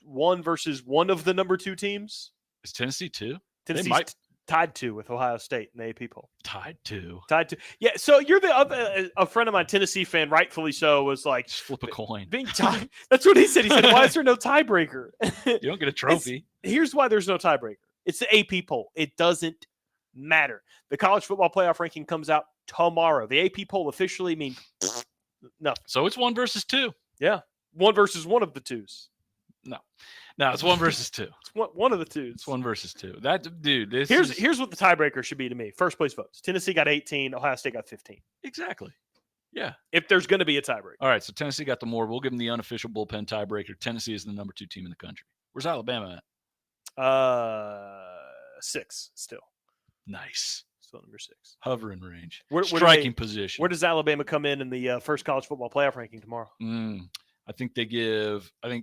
1 versus one of the number 2 teams. Is Tennessee 2? Tennessee's tied 2 with Ohio State in the AP poll. Tied 2. Yeah, so you're a friend of mine, Tennessee fan, rightfully so, was like, just flip a coin. Being tied. That's what he said. He said, why is there no tiebreaker? You don't get a trophy. Here's why there's no tiebreaker. It's the AP poll. It doesn't matter. The college football playoff ranking comes out tomorrow. The AP poll officially means nothing. So it's 1 versus 2. Yeah. 1 versus one of the 2s. No, it's 1 versus 2. It's one of the 2s. It's 1 versus 2. That dude. Here's what the tiebreaker should be to me. First place votes. Tennessee got 18. Ohio State got 15. Exactly. Yeah. If there's going to be a tiebreaker. All right. So Tennessee got the more. We'll give them the unofficial bullpen tiebreaker. Tennessee is the number 2 team in the country. Where's Alabama at? 6 still. Nice. Still number 6. Hovering range. Striking position. Where does Alabama come in the first college football playoff ranking tomorrow? I think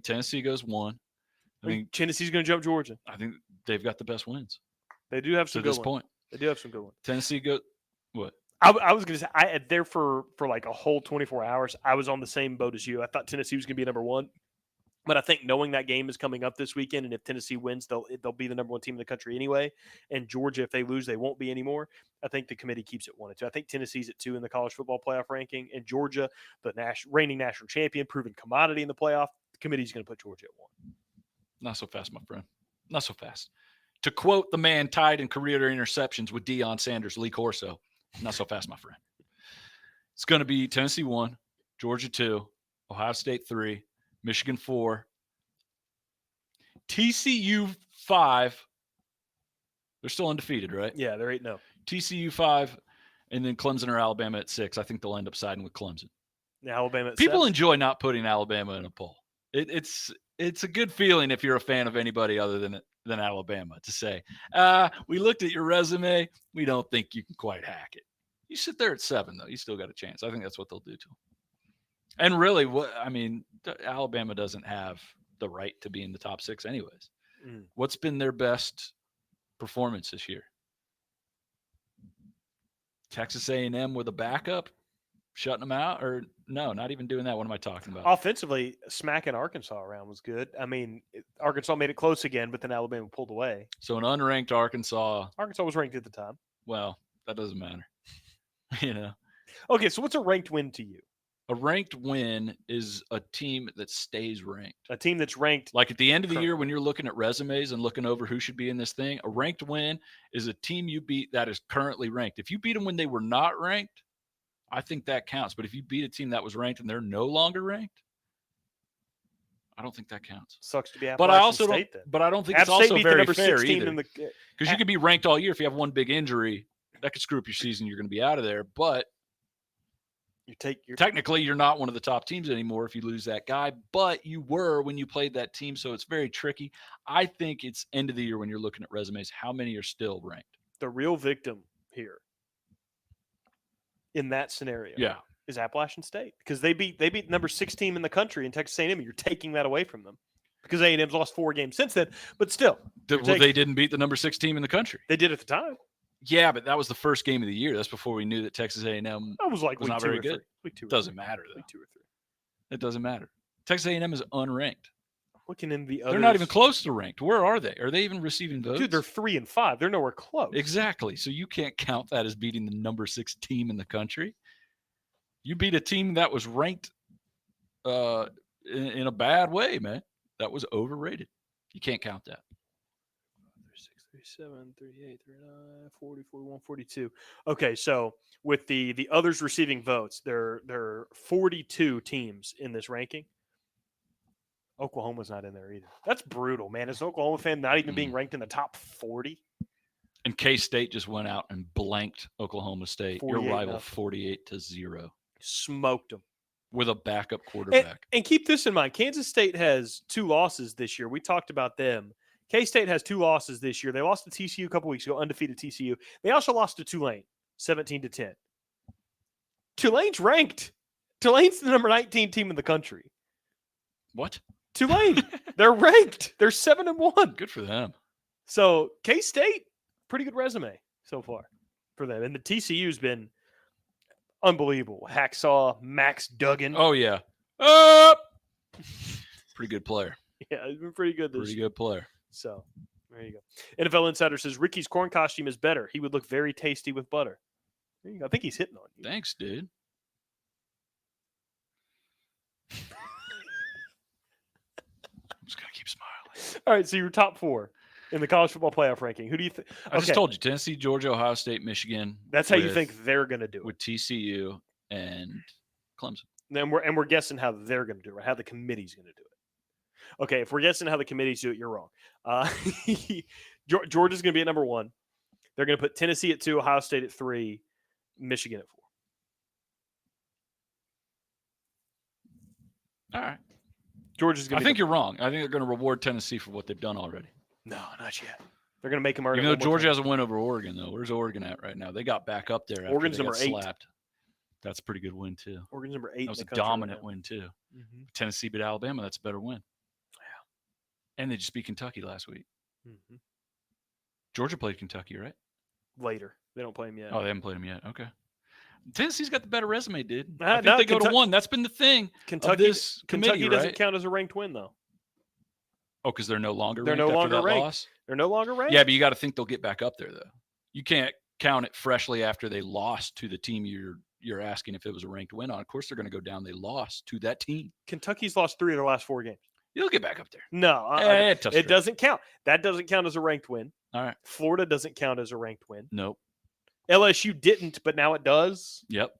Tennessee goes 1. I think Tennessee's going to jump Georgia. I think they've got the best wins. They do have some good ones. To this point. They do have some good ones. Tennessee go what? I was going to say, I had there for like a whole 24 hours. I was on the same boat as you. I thought Tennessee was going to be number 1. But I think knowing that game is coming up this weekend, and if Tennessee wins, they'll be the number 1 team in the country anyway. And Georgia, if they lose, they won't be anymore. I think the committee keeps it 1 and 2. I think Tennessee's at 2 in the college football playoff ranking, and Georgia, the reigning national champion, proven commodity in the playoff, the committee's going to put Georgia at 1. Not so fast, my friend. Not so fast. To quote the man tied in career interceptions with Deion Sanders, Lee Corso, not so fast, my friend. It's going to be Tennessee 1, Georgia 2, Ohio State 3, Michigan 4, TCU 5. They're still undefeated, right? Yeah, they're 8-0. TCU 5, and then Clemson or Alabama at 6. I think they'll end up siding with Clemson. Yeah, Alabama at People 7. enjoy not putting Alabama in a poll. It's a good feeling if you're a fan of anybody other than Alabama to say, we looked at your resume. We don't think you can quite hack it. You sit there at 7, though. You still got a chance. I think that's what they'll do to them. And really, Alabama doesn't have the right to be in the top 6 anyways. What's been their best performance this year? Texas A&M with a backup? Shutting them out? Or no, not even doing that. What am I talking about? Offensively, smacking Arkansas around was good. I mean, Arkansas made it close again, but then Alabama pulled away. So an unranked Arkansas. Arkansas was ranked at the time. Well, that doesn't matter. Okay, so what's a ranked win to you? A ranked win is a team that stays ranked. A team that's ranked. Like at the end of the year when you're looking at resumes and looking over who should be in this thing, a ranked win is a team you beat that is currently ranked. If you beat them when they were not ranked, I think that counts. But if you beat a team that was ranked and they're no longer ranked, I don't think that counts. Sucks to be Appalachian but I also State, don't. then. But I don't think App it's also State beat very the number fair 16 either. Because you could be ranked all year. If you have one big injury, that could screw up your season. You're going to be out of there. But technically, you're not one of the top teams anymore if you lose that guy. But you were when you played that team, so it's very tricky. I think it's end of the year when you're looking at resumes. How many are still ranked? The real victim here in that scenario, is Appalachian State, because they beat number 6 team in the country in Texas A&M. You're taking that away from them because A&M's lost 4 games since then. But still, they didn't beat the number 6 team in the country. They did at the time. Yeah, but that was the first game of the year. That's before we knew that Texas A&M was not very good. It doesn't matter though. Week 2 or 3. It doesn't matter. Texas A&M is unranked. Looking in the others, they're not even close to ranked. Where are they? Are they even receiving votes? Dude, they're 3 and 5. They're nowhere close. Exactly. So you can't count that as beating the number 6 team in the country. You beat a team that was ranked in a bad way, man. That was overrated. You can't count that. 36, 37, 38, 39, 40, 41, 42. Okay, so with the others receiving votes, there are 42 teams in this ranking. Oklahoma's not in there either. That's brutal, man. As an Oklahoma fan, not even being ranked in the top 40. And K-State just went out and blanked Oklahoma State, your rival, 48-0. Smoked them. With a backup quarterback. And keep this in mind. Kansas State has 2 losses this year. We talked about them. K-State has 2 losses this year. They lost to TCU a couple weeks ago, undefeated TCU. They also lost to Tulane, 17-10. Tulane's ranked. Tulane's the number 19 team in the country. What? Tulane. They're ranked. They're 7-1. Good for them. So K-State, pretty good resume so far for them. And the TCU's been unbelievable. Hacksaw, Max Duggan. Oh, yeah. Pretty good player. Yeah, he's been pretty good this year. Pretty good player. So there you go. NFL Insider says Ricky's corn costume is better. He would look very tasty with butter. There you go. I think he's hitting on you. Thanks, dude. I'm just going to keep smiling. All right, so your top 4 in the college football playoff ranking. Who do you think? I just told you, Tennessee, Georgia, Ohio State, Michigan. That's how you think they're going to do it. With TCU and Clemson. And we're guessing how they're going to do it, right? How the committee's going to do it. Okay, if we're guessing how the committees do it, you're wrong. Georgia's going to be at number 1. They're going to put Tennessee at 2, Ohio State at 3, Michigan at 4. All right. Georgia's going to I think you're wrong. I think they're going to reward Tennessee for what they've done already. No, not yet. They're going to make them earn. You know, Georgia has a win over Oregon, though. Where's Oregon at right now? They got back up there. Oregon's number 8. Slapped. That's a pretty good win, too. Oregon's number 8. That was a dominant win, too. Mm-hmm. Tennessee beat Alabama. That's a better win. Yeah. And they just beat Kentucky last week. Mm-hmm. Georgia played Kentucky, right? Later. They don't play them yet. Oh, they haven't played them yet. Okay. Tennessee's got the better resume, dude. I think they go to 1. That's been the thing. Kentucky Kentucky doesn't count as a ranked win, though. Oh, because they're no longer ranked. They're no longer ranked. Yeah, but you got to think they'll get back up there, though. You can't count it freshly after they lost to the team you're asking if it was a ranked win on. Of course, they're going to go down. They lost to that team. Kentucky's lost 3 of their last 4 games. You'll get back up there. No, it doesn't count. That doesn't count as a ranked win. All right. Florida doesn't count as a ranked win. Nope. LSU didn't, but now it does. Yep.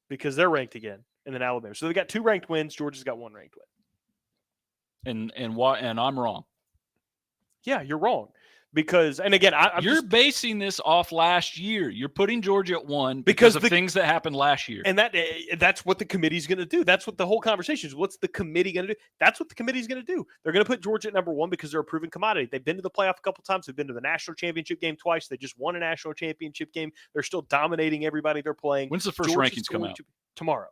Because they're ranked again, and then Alabama. So they got 2 ranked wins. Georgia's got 1 ranked win. And I'm wrong. Yeah, you're wrong. Because, and again, you're basing this off last year. You're putting Georgia at 1 because of things that happened last year. And that's what the committee's going to do. That's what the whole conversation is. What's the committee going to do? That's what the committee's going to do. They're going to put Georgia at number 1 because they're a proven commodity. They've been to the playoff a couple times. They've been to the national championship game twice. They just won a national championship game. They're still dominating everybody they're playing. When's the first rankings come out? Tomorrow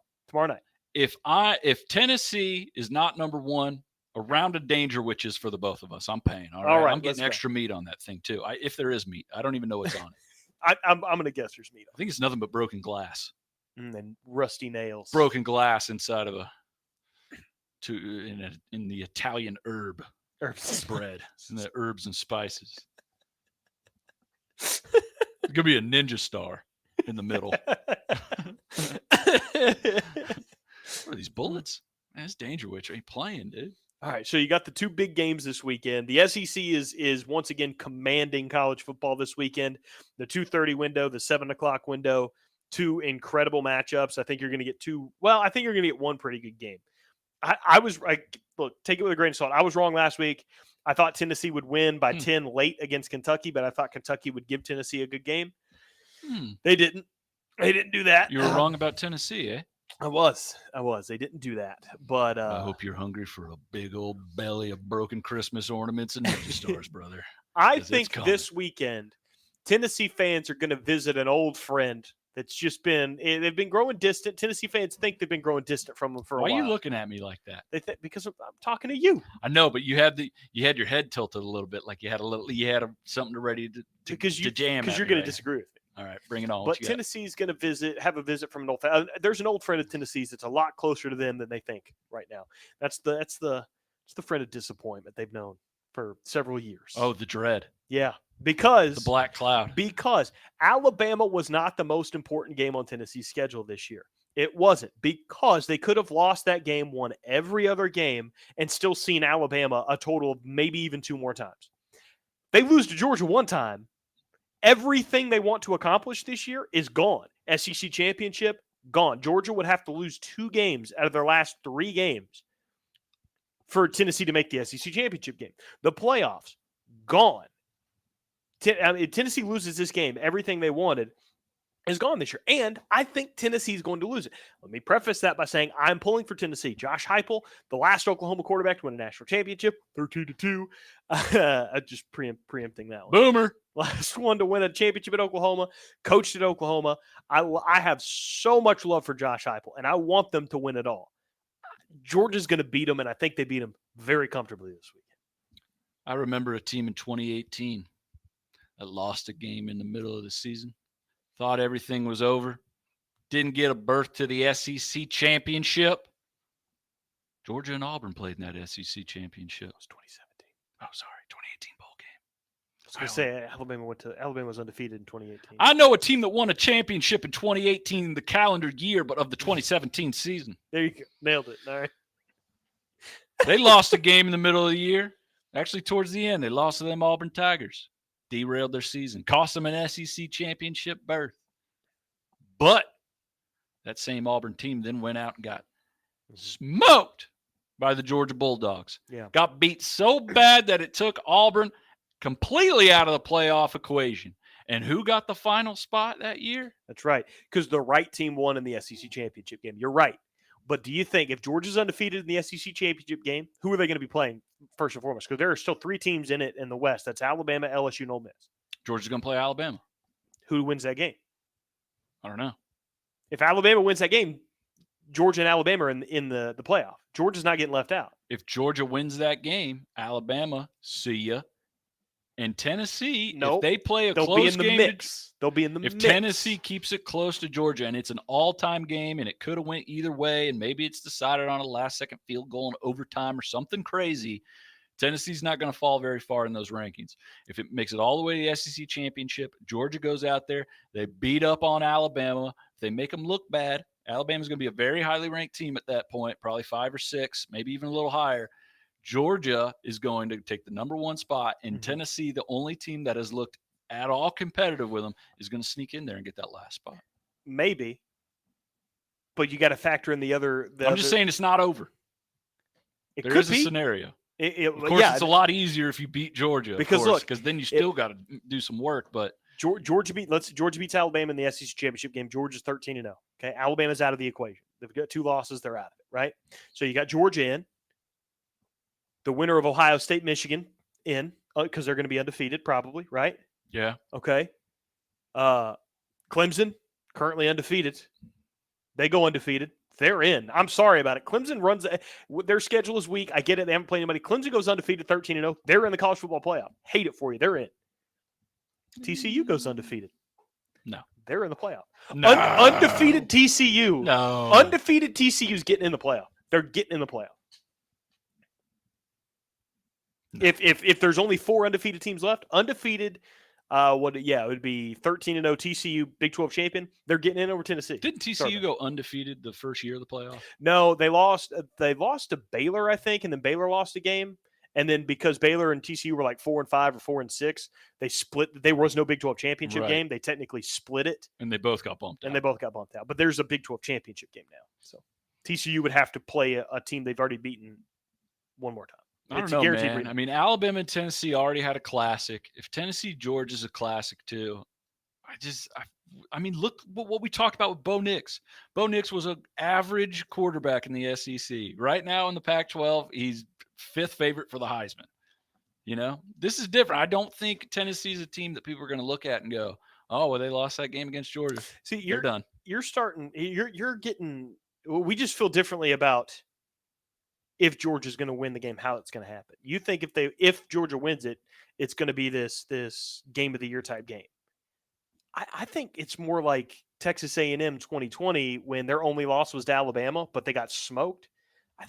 night. If Tennessee is not number 1, a round of danger witches for the both of us. I'm paying. All right. I'm getting extra meat on that thing too. If there is meat, I don't even know what's on it. I'm going to guess there's meat on it. I think it's nothing but broken glass. And rusty nails. Broken glass inside of in the Italian herb spread. In the herbs and spices. It's gonna be a ninja star in the middle. What are these bullets? Man, it's Danger Witch. Ain't playing, dude. All right, so you got the 2 big games this weekend. The SEC is once again commanding college football this weekend. The 2:30 window, the 7 o'clock window, 2 incredible matchups. I think you're going to get 2. Well, I think you're going to get 1 pretty good game. Look, take it with a grain of salt. I was wrong last week. I thought Tennessee would win by 10 late against Kentucky, but I thought Kentucky would give Tennessee a good game. They didn't. They didn't do that. You were wrong about Tennessee, eh? I was. They didn't do that. But I hope you're hungry for a big old belly of broken Christmas ornaments and ninja stars, brother. I think this weekend, Tennessee fans are going to visit an old friend that's just they've been growing distant. Tennessee fans think they've been growing distant from them for a while. Why are you looking at me like that? Because I'm talking to you. I know, but you had your head tilted a little bit, like you had something ready to jam. Because you're going to disagree with me. All right, bring it on. But Tennessee's going to have a visit from an old friend. There's an old friend of Tennessee's that's a lot closer to them than they think right now. That's the friend of disappointment they've known for several years. Oh, the dread. Yeah, because the black cloud. Because Alabama was not the most important game on Tennessee's schedule this year. It wasn't, because they could have lost that game, won every other game, and still seen Alabama a total of maybe even 2 more times. They lose to Georgia 1 time. Everything they want to accomplish this year is gone. SEC championship, gone. Georgia would have to lose 2 games out of their last 3 games for Tennessee to make the SEC championship game. The playoffs, gone. Tennessee loses this game, everything they wanted, is gone this year. And I think Tennessee is going to lose it. Let me preface that by saying I'm pulling for Tennessee. Josh Heupel, the last Oklahoma quarterback to win a national championship, 13-2. Just preempting that one. Boomer. Last one to win a championship at Oklahoma, coached at Oklahoma. I have so much love for Josh Heupel, and I want them to win it all. Georgia's going to beat them, and I think they beat them very comfortably this weekend. I remember a team in 2018 that lost a game in the middle of the season. Thought everything was over. Didn't get a berth to the SEC championship. Georgia and Auburn played in that SEC championship. It was 2017. Oh, sorry, 2018 bowl game. I was going to say Alabama was undefeated in 2018. I know a team that won a championship in 2018 in the calendar year, but of the 2017 season. There you go. Nailed it. All right. They lost a game in the middle of the year. Actually, towards the end, they lost to them Auburn Tigers. Derailed their season. Cost them an SEC championship berth. But that same Auburn team then went out and got smoked by the Georgia Bulldogs. Yeah. Got beat so bad that it took Auburn completely out of the playoff equation. And who got the final spot that year? That's right. Because the right team won in the SEC championship game. You're right. But do you think if Georgia's undefeated in the SEC championship game, who are they going to be playing first and foremost? Because there are still 3 teams in it in the West. That's Alabama, LSU, and Ole Miss. Georgia's going to play Alabama. Who wins that game? I don't know. If Alabama wins that game, Georgia and Alabama are in the playoff. Georgia's not getting left out. If Georgia wins that game, Alabama, see ya. And Tennessee, if they play a close game, they'll be in the mix. If Tennessee keeps it close to Georgia and it's an all-time game and it could have went either way and maybe it's decided on a last-second field goal in overtime or something crazy, Tennessee's not going to fall very far in those rankings. If it makes it all the way to the SEC championship, Georgia goes out there, they beat up on Alabama. If they make them look bad, Alabama's going to be a very highly ranked team at that point, probably 5 or 6, maybe even a little higher. Georgia is going to take the number 1 spot, and Tennessee, the only team that has looked at all competitive with them, is going to sneak in there and get that last spot. Maybe. But you got to factor in the other. I'm just saying it's not over. There is a scenario. Of course, it's a lot easier if you beat Georgia, because then you still got to do some work. But Georgia beats Alabama in the SEC championship game. Georgia's 13-0. Okay, Alabama's out of the equation. They've got 2 losses. They're out of it, right? So you got Georgia in. The winner of Ohio State, Michigan in, because they're going to be undefeated probably, right? Yeah. Okay. Clemson, currently undefeated. They go undefeated. They're in. I'm sorry about it. Clemson runs – their schedule is weak. I get it. They haven't played anybody. Clemson goes undefeated 13-0. They're in the college football playoff. Hate it for you. They're in. TCU goes undefeated. No. They're in the playoff. No. Undefeated TCU. No. Undefeated TCU's getting in the playoff. They're getting in the playoff. No. If there's only 4 undefeated teams left, undefeated, it would be 13-0 TCU, Big 12 champion. They're getting in over Tennessee. Didn't TCU go undefeated the first year of the playoff? No, they lost. They lost to Baylor, I think, and then Baylor lost a game. And then because Baylor and TCU were like 4-5 or 4-6, they split. There was no Big 12 championship game. They technically split it, and they both got bumped out. But there's a Big 12 championship game now, so TCU would have to play a team they've already beaten one more time. I don't know, man. I mean, Alabama and Tennessee already had a classic. If Tennessee Georgia's a classic too, I mean, look what we talked about with Bo Nix. Bo Nix was an average quarterback in the SEC. Right now in the Pac-12, he's 5th favorite for the Heisman. You know, this is different. I don't think Tennessee's a team that people are going to look at and go, "Oh, well, they lost that game against Georgia." See, they're done. You're getting. We just feel differently about if Georgia's going to win the game, how it's going to happen. You think if Georgia wins it, it's going to be this game of the year type game. I think it's more like Texas A&M 2020 when their only loss was to Alabama, but they got smoked. I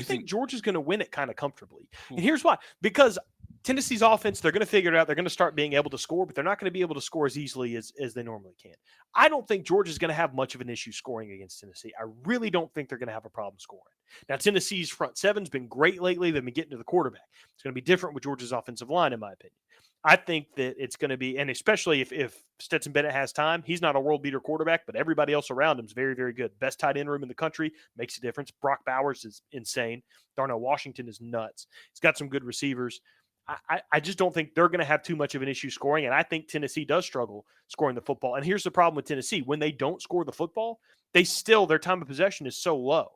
think Georgia's going to win it kind of comfortably. And here's why. Because Tennessee's offense, they're going to figure it out. They're going to start being able to score, but they're not going to be able to score as easily as they normally can. I don't think Georgia's going to have much of an issue scoring against Tennessee. I really don't think they're going to have a problem scoring. Now, Tennessee's front seven's been great lately. They've been getting to the quarterback. It's going to be different with Georgia's offensive line, in my opinion. I think that it's going to be, and especially if Stetson Bennett has time, he's not a world beater quarterback, but everybody else around him is very, very good. Best tight end room in the country, makes a difference. Brock Bowers is insane. Darnell Washington is nuts. He's got some good receivers. I just don't think they're going to have too much of an issue scoring. And I think Tennessee does struggle scoring the football. And here's the problem with Tennessee. When they don't score the football, their time of possession is so low.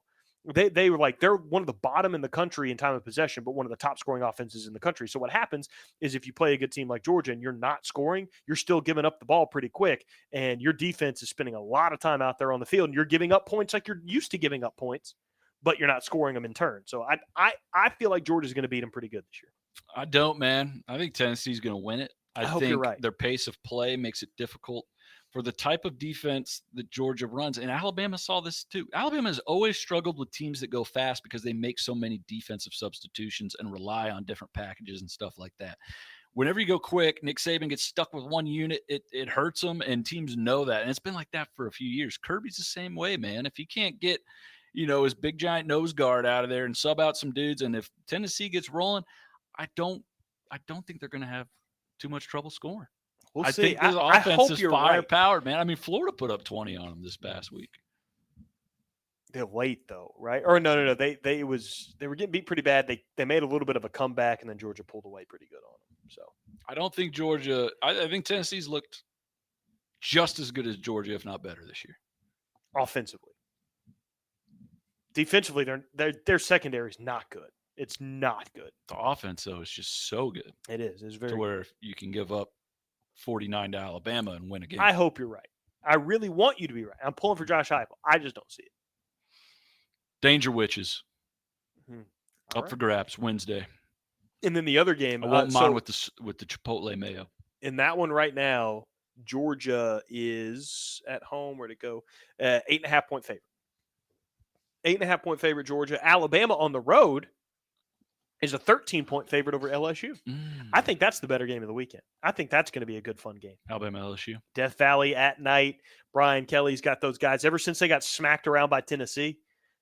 They were like, they're one of the bottom in the country in time of possession, but one of the top scoring offenses in the country. So what happens is if you play a good team like Georgia and you're not scoring, you're still giving up the ball pretty quick. And your defense is spending a lot of time out there on the field and you're giving up points like you're used to giving up points, but you're not scoring them in turn. So I feel like Georgia's going to beat them pretty good this year. I don't, man. I think Tennessee's going to win it. I hope you're right. Their pace of play makes it difficult for the type of defense that Georgia runs. And Alabama saw this too. Alabama has always struggled with teams that go fast because they make so many defensive substitutions and rely on different packages and stuff like that. Whenever you go quick, Nick Saban gets stuck with one unit, it hurts them, and teams know that. And it's been like that for a few years. Kirby's the same way, man. If he can't get, his big giant nose guard out of there and sub out some dudes, and if Tennessee gets rolling, I don't think they're going to have too much trouble scoring. We'll see. Think this offense is fire-powered, man. I mean, Florida put up 20 on them this past week. They're late though, right? Or no. They were getting beat pretty bad. They made a little bit of a comeback, and then Georgia pulled away pretty good on them. So I don't think Georgia. I think Tennessee's looked just as good as Georgia, if not better, this year. Offensively, defensively, their secondary is not good. It's not good. The offense though is just so good. It is. It's very to where you can give up 49 to Alabama and win a game. I hope you're right. I really want you to be right. I'm pulling for Josh Heupel. I just don't see it. Danger Witches. Mm-hmm. Up for grabs Wednesday. And then the other game, I won't mind with the Chipotle mayo. In that one right now, Georgia is at home. Where'd it go? 8.5-point favorite. 8.5-point favorite, Georgia. Alabama on the road is a 13-point favorite over LSU. I think that's the better game of the weekend. I think that's going to be a good, fun game. Alabama, LSU. Death Valley at night. Brian Kelly's got those guys. Ever since they got smacked around by Tennessee,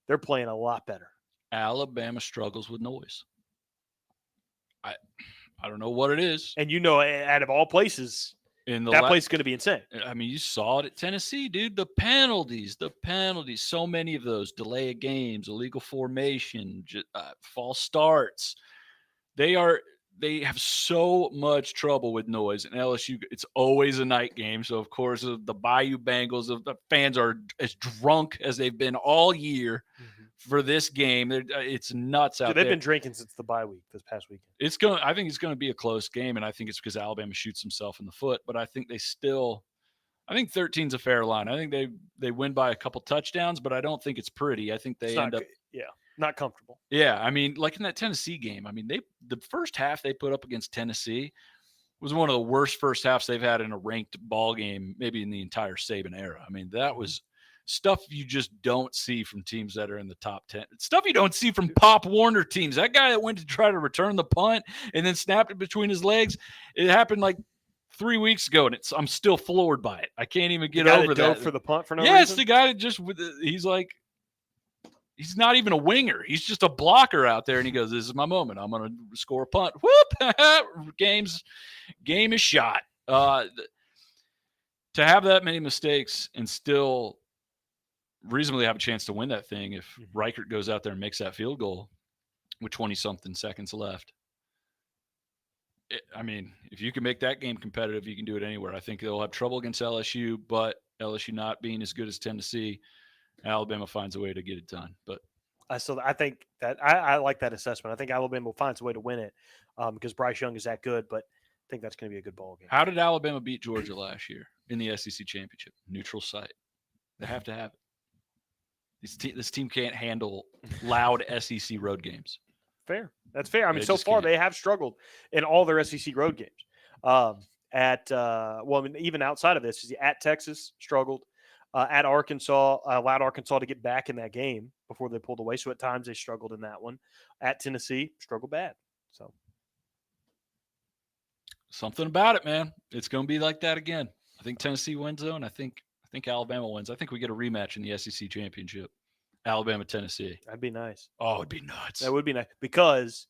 they're playing a lot better. Alabama struggles with noise. I don't know what it is. And out of all places, that place is going to be insane. I mean, you saw it at Tennessee, dude. The penalties, so many of those, delay of games, illegal formation, false starts. They have so much trouble with noise. And LSU, it's always a night game. So, of course, the Bayou Bengals, the fans are as drunk as they've been all year for this game. It's nuts out there. They've been drinking since the bye week this past weekend. I think it's going to be a close game, and I think it's because Alabama shoots himself in the foot. But I think I think 13's a fair line. I think they win by a couple touchdowns, but I don't think it's pretty. I think they end up not comfortable. Yeah, I mean, like in that Tennessee game, I mean, the first half they put up against Tennessee was one of the worst first halves they've had in a ranked ball game, maybe in the entire Saban era. I mean, that was stuff you just don't see from teams that are in the top 10. Stuff you don't see from Pop Warner teams. That guy that went to try to return the punt and then snapped it between his legs, it happened like 3 weeks ago, and I'm still floored by it. I can't even get over that. Dove for the punt for no reason? Yes, the guy that he's like, he's not even a winger. He's just a blocker out there, and he goes, "This is my moment. I'm going to score a punt." Whoop! Game is shot. To have that many mistakes and still reasonably have a chance to win that thing if Reichert goes out there and makes that field goal with 20-something seconds left. I mean, if you can make that game competitive, you can do it anywhere. I think they'll have trouble against LSU, but LSU not being as good as Tennessee, Alabama finds a way to get it done. But I think that I like that assessment. I think Alabama will find a way to win it because Bryce Young is that good, but I think that's going to be a good ball game. How did Alabama beat Georgia last year in the SEC championship? Neutral site. They have to have it. This team can't handle loud SEC road games. Fair. That's fair. I mean, so far they have struggled in all their SEC road games. Even outside of this, at Texas, struggled. At Arkansas, allowed Arkansas to get back in that game before they pulled away. So at times they struggled in that one. At Tennessee, struggled bad. So something about it, man. It's going to be like that again. I think Tennessee wins, though, and I think Alabama wins. I think we get a rematch in the SEC championship. Alabama, Tennessee. That'd be nice. Oh, it'd be nuts. That would be nice because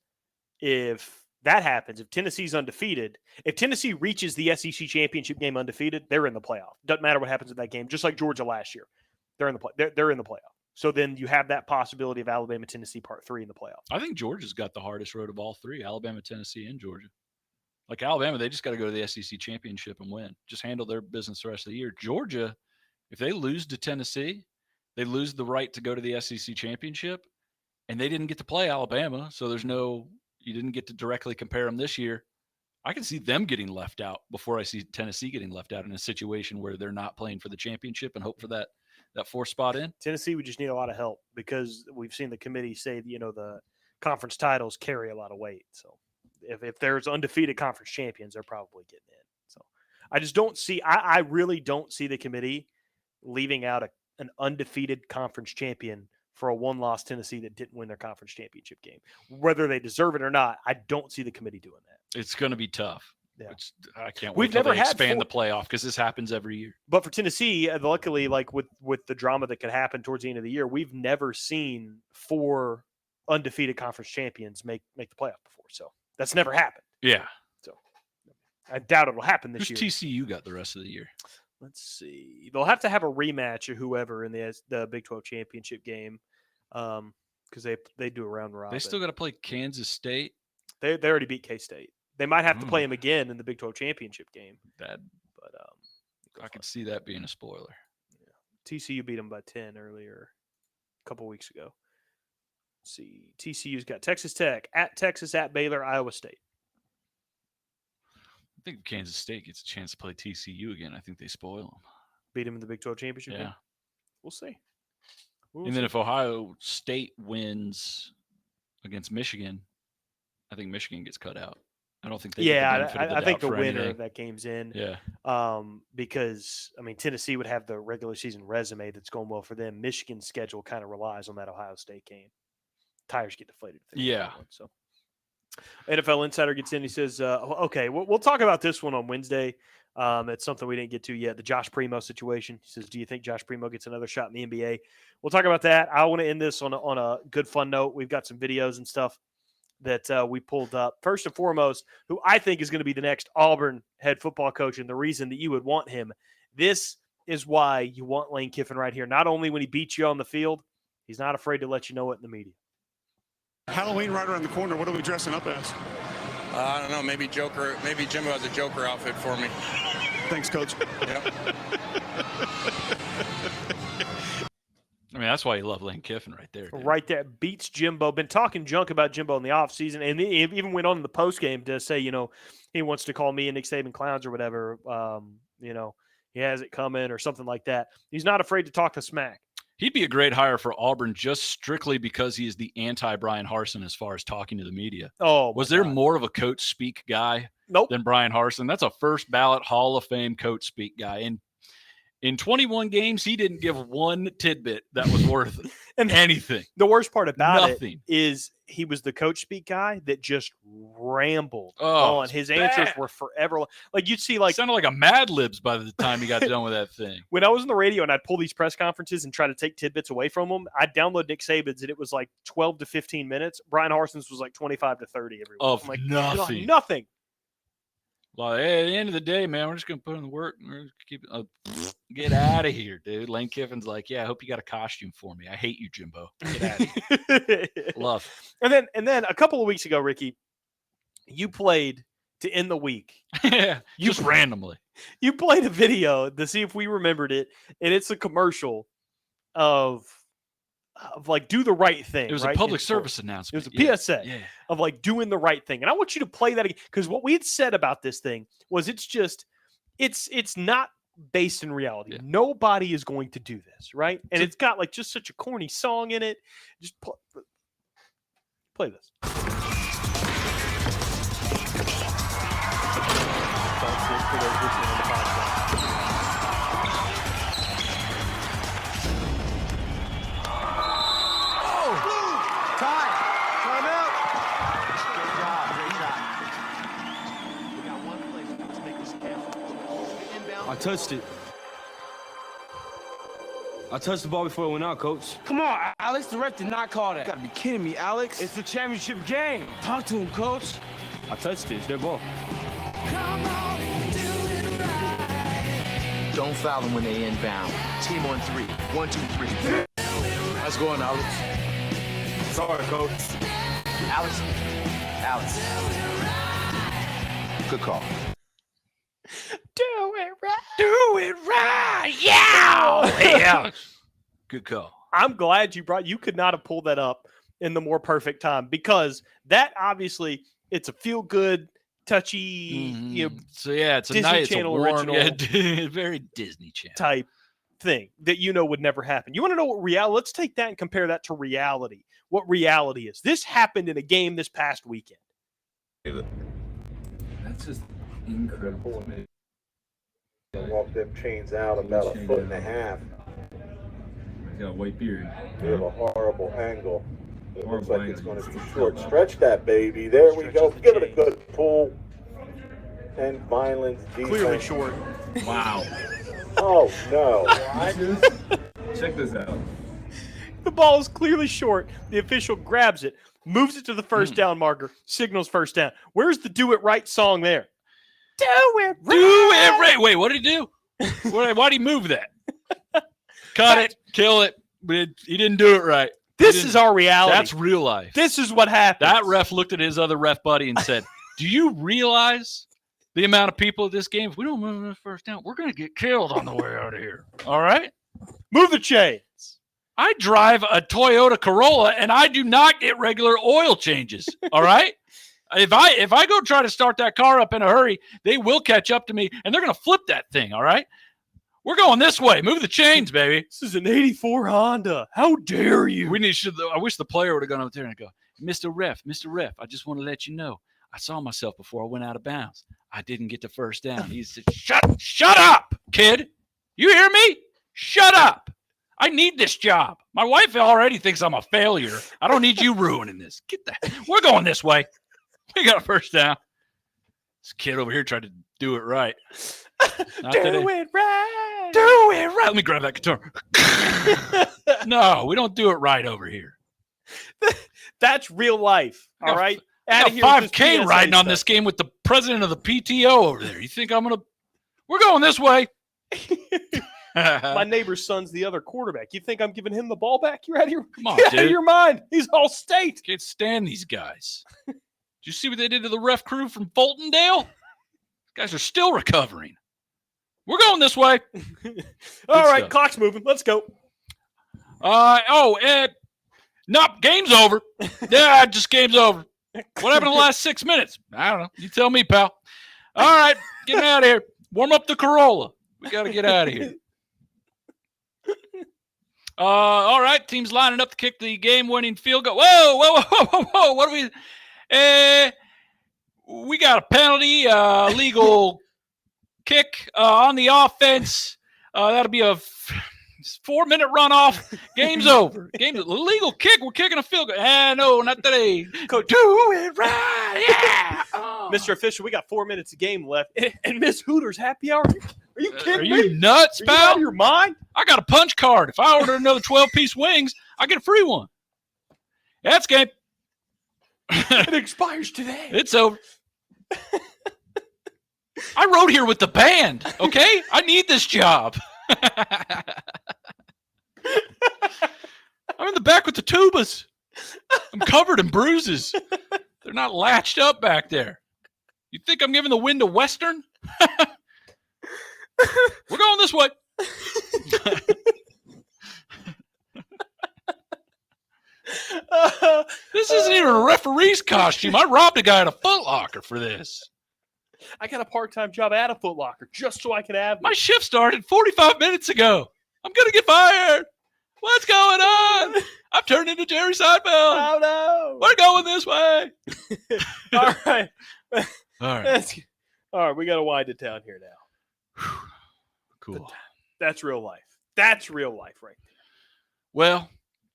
if that happens, if Tennessee's undefeated, if Tennessee reaches the SEC championship game undefeated, they're in the playoff. Doesn't matter what happens in that game. Just like Georgia last year, they're in the playoff. So then you have that possibility of Alabama, Tennessee Part 3 in the playoff. I think Georgia's got the hardest road of all three: Alabama, Tennessee, and Georgia. Like Alabama, they just got to go to the SEC championship and win. Just handle their business the rest of the year. Georgia, if they lose to Tennessee, they lose the right to go to the SEC championship, and they didn't get to play Alabama, so you didn't get to directly compare them this year. I can see them getting left out before I see Tennessee getting left out in a situation where they're not playing for the championship and hope for that fourth spot in. Tennessee would just need a lot of help because we've seen the committee say, the conference titles carry a lot of weight. So if there's undefeated conference champions, they're probably getting in. So I just don't see – I really don't see the committee leaving out an undefeated conference champion for a one-loss Tennessee that didn't win their conference championship game. Whether they deserve it or not, I don't see the committee doing that. It's going to be tough. Yeah. I can't wait We've till never they had expand the playoff because this happens every year. But for Tennessee, luckily, like with the drama that could happen towards the end of the year, we've never seen 4 undefeated conference champions make the playoff before. So that's never happened. Yeah. So I doubt it'll happen this Who's year. TCU got the rest of the year? Let's see. They'll have to have a rematch of whoever in the Big 12 championship game because they do a round robin. They still got to play Kansas State. They already beat K-State. They might have to play him again in the Big 12 championship game. But I could see that being a spoiler. Yeah. TCU beat them by 10 earlier, a couple weeks ago. Let's see. TCU's got Texas Tech, at Texas, at Baylor, Iowa State. I think if Kansas State gets a chance to play TCU again, I think they spoil them. Beat them in the Big 12 championship game? We'll see. Then if Ohio State wins against Michigan, I think Michigan gets cut out. I don't think they get the benefit of the I think doubt the for winner anything. of that game's in. Yeah. Because, Tennessee would have the regular season resume that's going well for them. Michigan's schedule kind of relies on that Ohio State game. Tires get deflated. Yeah. So NFL Insider gets in. He says, okay, we'll talk about this one on Wednesday. It's something we didn't get to yet, the Josh Primo situation. He says, do you think Josh Primo gets another shot in the NBA? We'll talk about that. I want to end this on a good, fun note. We've got some videos and stuff that we pulled up. First and foremost, who I think is going to be the next Auburn head football coach, and the reason that you would want him. This is why you want Lane Kiffin right here. Not only when he beats you on the field, he's not afraid to let you know it in the media. Halloween right around the corner. What are we dressing up as? I don't know. Maybe Joker. Maybe Jimbo has a Joker outfit for me. Thanks, Coach. Yep. That's why you love Lane Kiffin right there. Dude. Right there. Beats Jimbo. Been talking junk about Jimbo in the offseason, and he even went on in the postgame to say, he wants to call me and Nick Saban clowns or whatever. He has it coming or something like that. He's not afraid to talk to smack. He'd be a great hire for Auburn just strictly because he is the anti-Brian Harsin as far as talking to the media. Oh, was there more of a coach speak guy than Brian Harsin? That's a first ballot Hall of Fame coach speak guy. And in 21 games, he didn't give one tidbit that was worth anything. The worst part about it is he was the coach speak guy that just rambled on. His answers were forever. Like you'd see, sounded like a Mad Libs by the time he got done with that thing. When I was on the radio and I'd pull these press conferences and try to take tidbits away from them, I'd download Nick Saban's and it was like 12 to 15 minutes. Brian Harsin's was like 25 to 30 every week. Of like, nothing. Well, hey, at the end of the day, man, we're just going to put in the work. And we're just keep get out of here, dude. Lane Kiffin's like, yeah, I hope you got a costume for me. I hate you, Jimbo. Get out of here. Love. And then a couple of weeks ago, Ricky, you played to end the week. Yeah, just randomly. You played a video to see if we remembered it, and it's a commercial of like do the right thing. It was a public service announcement. It was a PSA of like doing the right thing. And I want you to play that again because what we had said about this thing was it's not based in reality. Yeah. Nobody is going to do this, right? And it's got like just such a corny song in it. Just play this. I touched it. I touched the ball before it went out, Coach. Come on, Alex. The ref did not call that. You gotta be kidding me, Alex. It's the championship game. Talk to him, Coach. I touched it. It's their ball. Come on, do it right. Don't foul them when they inbound. Team on 3. 1, 2, 3. I Nice going, Alex. Sorry, coach. Alex. Good call. Do it right. Do it right. Yeah. Hey, Alex. Good call. I'm glad you could not have pulled that up in the more perfect time, because that obviously it's a feel good, touchy, you know, So yeah, it's a Disney nice, Channel it's a warm, original very Disney Channel type thing that would never happen. You want to know what reality? Let's take that and compare that to reality. What reality is? This happened in a game this past weekend. That's just incredible. Walk them chains out about a foot and a half. He's got a white beard. We have a horrible angle. It looks Horrible like it's angle. going to be short. Stretch that baby. There we go. Stretches the Give it a chain. good pull. And Vineland's defense. Clearly short. Wow. Oh no. Check this out. The ball is clearly short. The official grabs it, moves it to the first down marker, signals first down. Where's the "Do It Right" song there? Do it right. Do it right. Wait, what did he do? Why did he move that? Cut it. Kill it. But he didn't do it right. This is our reality. That's real life. This is what happens. That ref looked at his other ref buddy and said, "Do you realize the amount of people at this game? If we don't move the first down, we're going to get killed on the way out of here." All right? Move the chains. I drive a Toyota Corolla, and I do not get regular oil changes. All right? If I go try to start that car up in a hurry, they will catch up to me, and they're going to flip that thing. All right? We're going this way. Move the chains, baby. This is an '84 Honda. How dare you? I wish the player would have gone up there and go, Mr. Ref, I just want to let you know, I saw myself before I went out of bounds. I didn't get the first down. He said, shut up, kid. You hear me? Shut up. I need this job. My wife already thinks I'm a failure. I don't need you ruining this. We're going this way. We got a first down. This kid over here tried to do it right. Not Do today. it right. Do it right. Let me grab that guitar. No, we don't do it right over here. That's real life. All right. I Outta got here with 5K PSA riding on stuff. this game with the president of the PTO over there. You think we're going this way. My neighbor's son's the other quarterback. You think I'm giving him the ball back? You're out of your, Come on, you're out of dude. your mind. He's all state. Can't stand these guys. Did you see what they did to the ref crew from Fultondale? Guys are still recovering. We're going this way. All right, stuff. clock's moving. Let's go. Game's over. Yeah, just game's over. What happened in the last 6 minutes? I don't know. You tell me, pal. All right, getting out of here. Warm up the Corolla. We got to get out of here. All right, team's lining up to kick the game-winning field goal. Whoa. What do we... we got a penalty, legal kick on the offense. That'll be a 4-minute runoff. Game's over. Game's legal kick. We're kicking a field goal. No, not today. Go do it right. Yeah. Oh. Mr. Official, we got 4 minutes of game left. And Miss Hooters happy hour. Are you kidding Are me? you nuts, Are you out pal? of your mind? I got a punch card. If I order another 12-piece wings, I get a free one. That's game. It expires today. It's over. I rode here with the band, okay? I need this job. I'm in the back with the tubas. I'm covered in bruises. They're not latched up back there. You think I'm giving the wind to Western? We're going this way. This isn't even a referee's costume. I robbed a guy at a Foot Locker for this. I got a part-time job at a Foot Locker just so I could have My shift started 45 minutes ago. I'm going to get fired. What's going on? I'm turning into Jerry Seinfeld. Oh, no. We're going this way. All right. All right. All right, we got to wind it down here now. Cool. That's real life. That's real life right there. Well,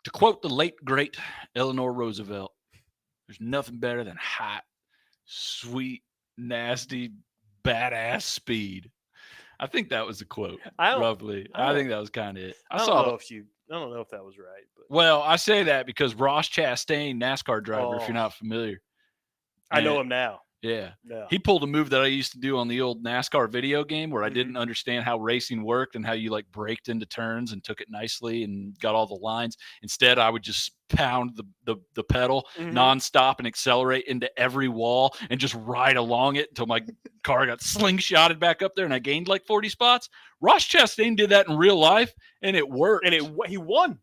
to quote the late, great Eleanor Roosevelt, there's nothing better than hot, sweet, nasty, badass speed. I think that was the quote, roughly. I think that was kind of it. I don't know if that was right. But. Well, I say that because Ross Chastain, NASCAR driver, if you're not familiar. I know him now. Yeah. No. He pulled a move that I used to do on the old NASCAR video game where I Mhm. didn't understand how racing worked and how you like braked into turns and took it nicely and got all the lines. Instead, I would just pound the pedal Mhm. nonstop and accelerate into every wall and just ride along it until my car got slingshotted back up there and I gained like 40 spots. Ross Chastain did that in real life and it worked. And he won.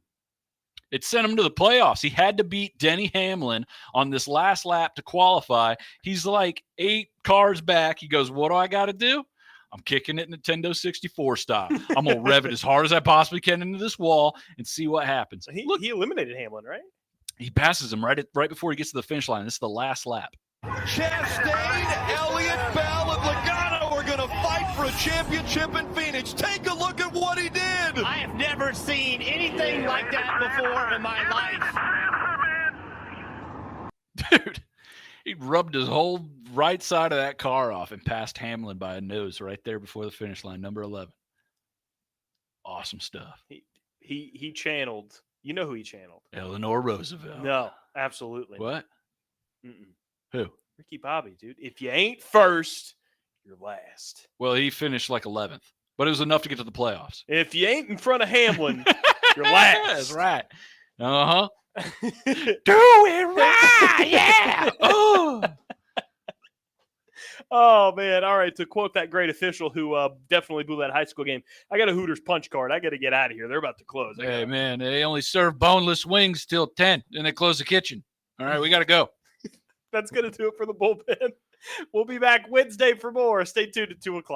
It sent him to the playoffs. He had to beat Denny Hamlin on this last lap to qualify. He's like 8 cars back. He goes, what do I got to do? I'm kicking it Nintendo 64 style. I'm going to rev it as hard as I possibly can into this wall and see what happens. He eliminated Hamlin, right? He passes him right before he gets to the finish line. This is the last lap. Chastain, Elliott, Bell, and Logano are going to fight for a championship in Phoenix. Take a look at what he did. I have never seen anything like that before in my life. Dude, he rubbed his whole right side of that car off and passed Hamlin by a nose right there before the finish line, number 11. Awesome stuff. He channeled. You know who he channeled? Eleanor Roosevelt. No, absolutely. What? Mm-mm. Who? Ricky Bobby, dude. If you ain't first, you're last. Well, he finished like 11th, but it was enough to get to the playoffs. If you ain't in front of Hamlin, you're last. That's right. Uh-huh. Do it right. Yeah. Oh. Oh, man. All right. To quote that great official who definitely blew that high school game, I got a Hooters punch card. I got to get out of here. They're about to close. Hey, man, they only serve boneless wings till 10, and they close the kitchen. All right, we got to go. That's going to do it for the bullpen. We'll be back Wednesday for more. Stay tuned at 2 o'clock.